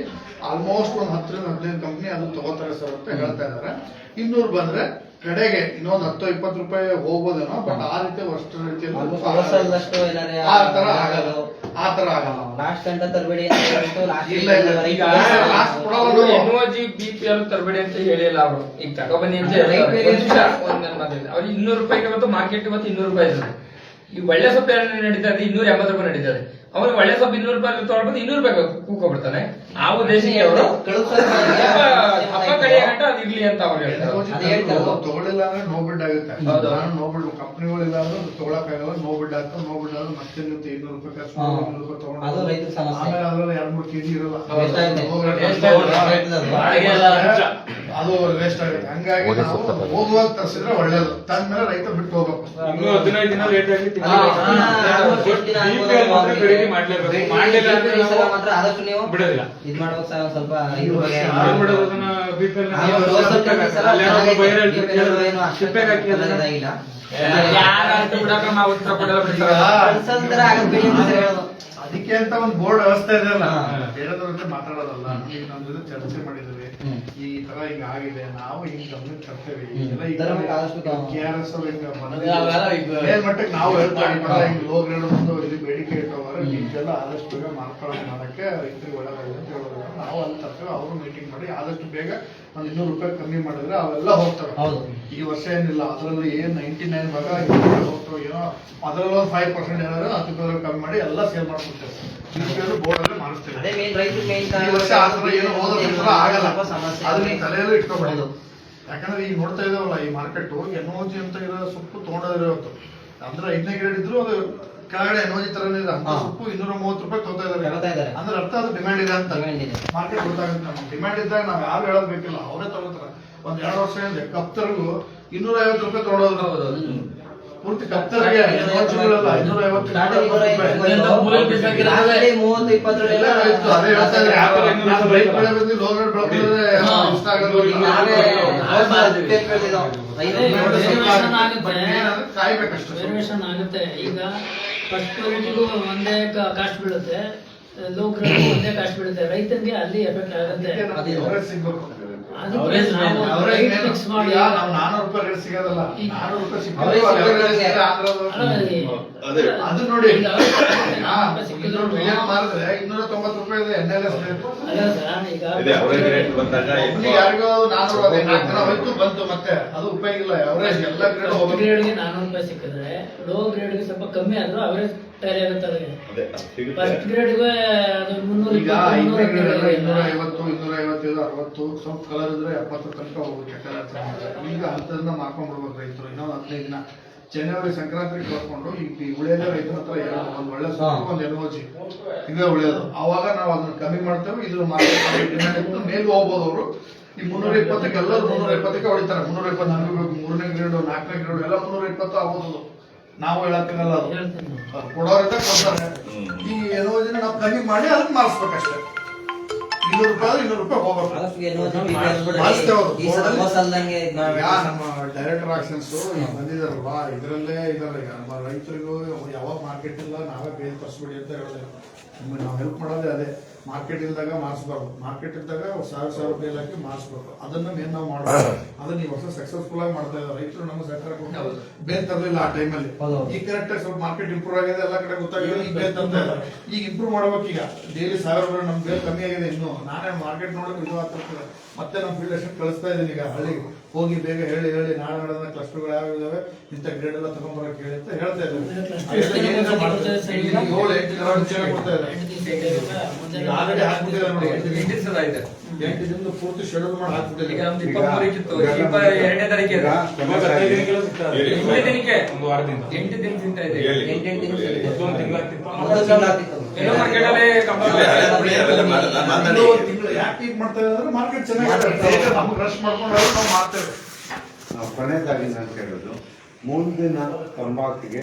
ಆಲ್ಮೋಸ್ಟ್ ಒಂದು 10 ರಿಂದ 15 ಕಂಪ್ನಿ ಅದು ತಗೋತಾರೆ ಸರ್ ಅಂತ ಹೇಳ್ತಾ ಇದಾರೆ. 200 ಬಂದ್ರೆ ಕಡೆಗೆ ಇನ್ನೊಂದು 10-20 ರೂಪಾಯಿ ಹೋಗ್ಬೋದೇನೋ. ಬಟ್ ಆ ರೀತಿ ವರ್ಷ ರೀತಿಯಲ್ಲಿ ಆ ತರ ಆಗಲ್ಲ. ಲಾಸ್ಟ್ ಗಂಟ ತರಬೇಡಿ ಈಗ NOC BPL ತರಬೇಡಿ ಅಂತ ಹೇಳಿಲ್ಲ ಅವರು. ಈಗ ತಗೊಬನ್ನಿ ಅಂತ ಅವ್ರು 200 ರೂಪಾಯಿಗೆ ಇವತ್ತು ಮಾರ್ಕೆಟ್ ಇವತ್ತು 200 ರೂಪಾಯಿ ಇರ್ತದೆ. ಈ ಒಳ್ಳೆ ಸೊಪ್ಪು ನಡೀತಾ ಇದೆ 280 ರೂಪಾಯಿ ನಡೀತದೆ. ಅವನು ಒಳ್ಳೆ ಸೊಪ್ಪು 200 ರೂಪಾಯಿ ತೊಗೊಳ್ಬೋದು, 200 ರೂಪಾಯಿ ಕೂಗ್ಬಿಡ್ತಾನೆ. ಆ ಉದ್ದೇಶಕ್ಕೆ ಅವರು ಹಬ್ಬ ಕಡೆಯ ಗಂಟ ಅದು ಇರ್ಲಿ ಅಂತ ಅವ್ರು ಹೇಳ್ತಾರೆ. ತಗೊಳ್ಳಿಲ್ಲ ಅಂದ್ರೆ ನೋ ಬಿಡ್ ಆಗುತ್ತೆ. ನೋ ಬಿಡ್ ಕಂಪ್ನಿಗಳಿಲ್ಲ ಅಂದ್ರೆ ತಗೊಳಕ್ಕಾಗಲ್ಲ. ನೋ ಬಿಡ್ ಆಗ್ತದೆ. ನೋ ಬಿಡ್ ಆದ್ರೆ ಮತ್ತೆ 200 ರೂಪಾಯಿ ಖರ್ಚು 200 ರೂಪಾಯಿ ತಗೊಂಡು ಆಮೇಲೆ ಅದ್ರಲ್ಲಿ 2-3 kg ಇರಲ್ಲ, ಅದು ವೇಸ್ಟ್ ಆಗುತ್ತೆ. ಹಂಗಾಗಿ ನಾವು ಹೋಗುವಾಗ ತರಿಸಿದ್ರೆ ಒಳ್ಳೇದು. ತಂದ್ಮೇಲೆ ರೈತ ಬಿಟ್ಟು ಹೋಗ್ಬೇಕು. 15 ದಿನ ಲೇಟ್ ಆಗಿ ಆದಷ್ಟು ನೀವು ಬಿಡೋದಿಲ್ಲ. ಇದ್ ಮಾಡ್ಬೇಕು ಸರ್. ಸ್ವಲ್ಪ ಇದಾಗಿಲ್ಲ ಅದಕ್ಕೆ ಅಂತ ಒಂದು ಬೋರ್ಡ್ ವ್ಯವಸ್ಥೆ ಇದೆಯಲ್ಲ, ಬೇರೆದವ್ರ ಜೊತೆ ಮಾತಾಡೋದಲ್ಲ. ಈಗ ನಮ್ಮ ಜೊತೆ ಚರ್ಚೆ ಮಾಡಿದ್ವಿ, ಈ ತರ ಹಿಂಗ ಆಗಿದೆ, ನಾವು ಹಿಂಗ್ ಗಮನಕ್ಕೆ ತರ್ತೇವೆ. KRS ಮೇಲ್ಮಟ್ಟಕ್ಕೆ ನಾವು ಹೇಳ್ತಾ ಹಿಂಗ್ ಲೋ ಗ್ರೇಡ್ ಒಂದು ಇಲ್ಲಿ ಬೇಡಿಕೆ ಇಟ್ಟವರೆ ನಿಮ್ಗೆಲ್ಲ ಆದಷ್ಟು ಬೇಗ ಮಾಡಕ್ಕೆ ರೈತರಿಗೆ ಒಳ್ಳೆದಾಗಿದೆ ಅಂತ ಹೇಳೋದು. ನಾವು ಅಲ್ಲಿ ತರ್ತೇವೆ. ಅವರು ಮೀಟಿಂಗ್ ಮಾಡಿ ಆದಷ್ಟು ಬೇಗ ಒಂದು 200 ರೂಪಾಯಿ ಕಮ್ಮಿ ಮಾಡಿದ್ರೆ ಅವೆಲ್ಲ ಹೋಗ್ತವೆ. ಈ ವರ್ಷ ಏನಿಲ್ಲ, ಅದರಲ್ಲಿ 99 ಭಾಗ ಹೋಗ್ತವೆ. ಏನೋ ಅದರಲ್ಲಿ 5% ಏನಾದ್ರು 10% ಕಮ್ಮಿ ಮಾಡಿ ಎಲ್ಲ ಸೇಲ್ ಮಾಡ್ಕೊಡ್ತೇವೆ. ಬೋರ್ಡ್ ಅಲ್ಲೇ ಮಾಡಿಸ್ತೇವೆ. ಈ ವರ್ಷ ಆ ಥರ ಏನು ಹೋಗೋದ್ರ ಆಗಲ್ಲ. ಅದನ್ನ ತಲೆಯಲ್ಲೂ ಇಟ್ಕೊಬಿಡೋದು. ಯಾಕಂದ್ರೆ ಈಗ ನೋಡ್ತಾ ಇದಾವಲ್ಲ ಈ ಮಾರ್ಕೆಟ್ NOC ಅಂತ ಇರೋ ಸೊಪ್ಪು ತಗೊಂಡಿರೋದು ಅಂದ್ರೆ 5ನೇ ಗ್ರೇಡ್ ಇದ್ರು ಅದು ಕೆಳಗಡೆ NOC ತರನೇ ಇದೆ. ಅಂತ ಸೊಪ್ಪು 230 ರೂಪಾಯಿ ತಗೋತಾ ಇದಾರೆ. ಅಂದ್ರೆ ಅರ್ಥ ಅದು ಡಿಮ್ಯಾಂಡ್ ಇದೆ ಅಂತ ಮಾರ್ಕೆಟ್ ಗೊತ್ತಾಗುತ್ತೆ. ನಮ್ಗೆ ಡಿಮ್ಯಾಂಡ್ ಇದ್ದಾಗ ನಾವ್ ಯಾರು ಹೇಳೋದ್ ಬೇಕಿಲ್ಲ, ಅವರೇ ತಗೋತಾರೆ. ಒಂದ್ 2 ವರ್ಷ ಹಿಂದೆ ಕಪ್ತರ್ಗೂ 250 ರೂಪಾಯಿ ತಗೊಳೋದು. ಪೂರ್ತಿ ಕಪ್ತರ್ಗೆ 250 ಆಗುತ್ತೆ. ಈಗ ಫಸ್ಟ್ ಕ್ವಾಲಿಟಿಗೂ ಒಂದೇ ಕಾಸ್ಟ್ ಬೀಳುತ್ತೆ, ಲೋ ಗ್ರೇಡ್ ಒಂದೇ ಕಾಸ್ಟ್ ಬೀಳುತ್ತೆ. ರೈತನಿಗೆ ಅಲ್ಲಿ ಎಫೆಕ್ಟ್ ಆಗುತ್ತೆ. ಅದಕ್ಕೆ ನಾವು ಅವರೇಜ್ rate fix ಮಾಡಿ ಈಗ ನಾವು 400 ರೂಪಾಯಿ ರೇಟ್ ಸಿಗೋದಲ್ಲ, 400 ರೂಪಾಯಿ ಅವರೇಜ್ ಸಿಕ್ಕಿದ್ರೆ ಅಲ್ಲ, ಅದೇ ಅದು ನೋಡಿ ಈಗ ಇನ್ನೂರು ಮಿಲಿಯನ್ ಮಾರಿದ್ರೆ 290 ರೂಪಾಯಿ ಇದೆ NLS ರೇಟ್. ಅಲ್ಲ ಸರ್, ಈಗ ಇದೆ ಅವರೇಜ್ ರೇಟ್ ಬಂದಾಗ ಒಬ್ನಿಗೆ ಯಾರಿಗೋ 400 ಅದೇ 4 ಜನ ಹೋಯ್ತು ಬಂತು, ಮತ್ತೆ ಅದು ಉಪಯೋಗ ಇಲ್ಲ. ಅವರೇಜ್ ಎಲ್ಲ ಗ್ರೇಡ್ ಫಸ್ಟ್ ಹೋಗ್ಬೇಕು. ಗ್ರೇಡ್ಗೆ 400 ರೂಪಾಯಿ ಸಿಕ್ಕಿದ್ರೆ ಲೋ ಗ್ರೇಡ್ಗೆ ಸ್ವಲ್ಪ ಕಮ್ಮಿ ಆದ್ರೂ ಅವರೇಜ್ ಟ್ಯಾಲಿ ಆಗುತ್ತೆ ಅದಕ್ಕೆ. ಅದೇ ಅದು ಸಿಗುತ್ತೆ. ಫಸ್ಟ್ ಗ್ರೇಡ್ಗೆ ಅದು 320 ಈಗ 250 255 60 ಸ್ವಲ್ಪ ಕಲರ್ ಇದ್ರೆ 70 ತನಕ ಹೋಗುತ್ತೆ ಕಲರ್ ಚೆನ್ನಾಗಿದೆ. ಈಗ ಅಂತದನ್ನ ಮಾಡ್ಕೊಂಡ್ಬಿಡ್ಬೇಕು ರೈತರು. ಇನ್ನೊಂದು 15 ದಿನ ಜನವರಿ ಸಂಕ್ರಾಂತಿ ಕಳ್ಕೊಂಡು ಈಗ ಉಳಿಯೋದೇ ರೈತರ ಹತ್ರ ಒಂದು ಒಳ್ಳೆ ಸೊಪ್ಪು, ಒಂದು ಎನ್ಒಜಿ ಇವೇ ಉಳಿಯೋದು. ಅವಾಗ ನಾವು ಅದನ್ನ ಕಮ್ಮಿ ಮಾಡ್ತೇವೆ. ಇದು ಮಾರ್ಕೆಟ್ ಮೇಲೆ ಹೋಗ್ಬೋದು. ಅವರು ಈ 320ಕ್ಕೆ ಎಲ್ಲರೂ 320ಕ್ಕೆ ಹೊಡಿತಾರೆ. 320 ನಮಗೂ ಬೇಕು, 3ನೇ ಗ್ರೇಡ್ 4ನೇ ಗ್ರೇಡ್ ಎಲ್ಲ 320 ಆಗ್ಬೋದು. ನಾವು ಹೇಳಕ್ಕಾಗಲ್ಲ, ಅದು ಕೊಡೋರಿಂದ ಕೊಡ್ತಾರೆ. ಈ ಎನ್ಒಜಿನ ನಾವು ಕಮ್ಮಿ ಮಾಡಿ ಅದನ್ನ ಮಾಡಿಸ್ಬೇಕಷ್ಟೇ. 200 ರೂಪಾಯಿ 200 ರೂಪಾಯಿ ಹೋಗ್ಬೇಕು. ಮಾಡಿಸ್ತೇವೆ ಅದು. ಈ ಸಲ ಮೋಸ ಅಲ್ದಂಗೆ ಇದ್ ಈಗ ಮಾಡ್ಬೇಕು. ನಮ್ಮ ಡೈರೆಕ್ಟರ್ ಆಕ್ಷನ್ಸ್ ಬಂದಿದಾರಲ್ವಾ, ಇದರಲ್ಲೇ ಇದಾರೆ. ಈಗ ನಮ್ಮ ರೈತರಿಗೂ ಯಾವಾಗ ಮಾರ್ಕೆಟ್ ಇಲ್ಲ ನಾವೇ ಬೇರೆ ತರಿಸ್ಬಿಡಿ ಅಂತ ಹೇಳಿದೆ. ನಾವು ಹೆಲ್ಪ್ ಮಾಡೋದೇ ಅದೇ. ಮಾರ್ಕೆಟ್ ಇಲ್ದಾಗ ಮಾಡಿಸ್ಬಾರ್ದು, ಮಾರ್ಕೆಟ್ ಇದ್ದಾಗ 1000 ರೂಪಾಯಿ ಹಾಕಿ ಮಾಡಿಸ್ಬೇಕು. ಅದನ್ನ ಮೇನ್ ನಾವು ಮಾಡೋದು. ಅದನ್ನ ಈ ವರ್ಷ ಸಕ್ಸಸ್ಫುಲ್ ಆಗಿ ಮಾಡ್ತಾ ಇದ್ದಾರೆ ರೈತರು. ನಮ್ಮ ಸರ್ಕಾರ ಕೊಟ್ಟು ಬೇರೆ ತರಲಿಲ್ಲ ಆ ಟೈಮಲ್ಲಿ. ಈಗ ಕರೆಕ್ಟ್ ಆಗಿ ಸ್ವಲ್ಪ ಮಾರ್ಕೆಟ್ ಇಂಪ್ರೂವ್ ಆಗಿದೆ, ಎಲ್ಲ ಕಡೆ ಗೊತ್ತಾಗಿದೆ. ಈಗ ಬೇರೆ ತಂದ ಈಗ ಇಂಪ್ರೂವ್ ಮಾಡ್ಬೇಕು. ಈಗ ಡೈಲಿ 1000 ರೂಪಾಯಿ ನಮ್ ಬೇರೆ ಕಮ್ಮಿ ಆಗಿದೆ. ಇನ್ನು ನಾನೇ ಮಾರ್ಕೆಟ್ ನೋಡಕ್ಕೆ ಇದು ಆಗ್ತಿರ್ತದೆ. ಮತ್ತೆ ನಮ್ಮ ಫೀಲ್ಡ್ ಅಷ್ಟು ಕಳಿಸ್ತಾ ಇದ್ದೀನಿ. ಈಗ ಹಳ್ಳಿಗೆ ಹೋಗಿ ಬೇಗ ಹೇಳಿ ನಾಳೆ ನಡೆದ ಕ್ಲಸ್ಟರ್ಗಳು ಯಾವ ಇದಾವೆ, ಇಂಥ ಗ್ರೇಡ್ ಎಲ್ಲ ತಗೊಂಡ್ಬರಕ್ಕೆ ಹೇಳಿ ಅಂತ ಹೇಳ್ತಾ ಇದ್ದಾರೆ. 7-8 ಚೆನ್ನಾಗಿ ಕೊಡ್ತಾ ಇದ್ದಾರೆ. ಆಲ್ರೆಡಿ ಹಾಕ್ಬಿಟ್ಟಿದ್ದಾರೆ ನೋಡಿ. 8 ದಿನದ ಪೂರ್ತಿ ಶೆಡ್ಯೂಲ್ ಮಾಡಿ ಹಾಕ್ಬಿಟ್ಟಿದ್ದಾರೆ. ಈಗ ನಮ್ದು 23 ಇತ್ತು, ಈಗ 2ನೇ ತಾರೀಕು ಇದೆ. 8 ದಿನಕ್ಕೆ ಒಂದು ವಾರದಿಂದ 8 ದಿನದಿಂದ ಇದೆ. ಹೇಳಿ. 8 ದಿನ ಒಂದು ತಿಂಗಳಾಗ್ತಿತ್ತು. ಎಲ್ಲೋ ಮಾರ್ಕೆಟ್ ಅಲ್ಲಿ ಒಂದು ತಿಂಗಳು ಯಾಕೆ ಈಗ ಮಾಡ್ತಾ ಇದ್ದಾರೆ ಅಂದ್ರೆ ಮಾರ್ಕೆಟ್ ಚೆನ್ನಾಗಿದೆ. ನಮ್ಗೆ ರಶ್ ಮಾಡ್ಕೊಂಡು ನಾವು ಮಾಡ್ತೇವೆ. ಕೊನೆಯದಾಗಿ ನಾನು ಕೇಳೋದು, ಮುಂದಿನ ತಂಬಾಕಿಗೆ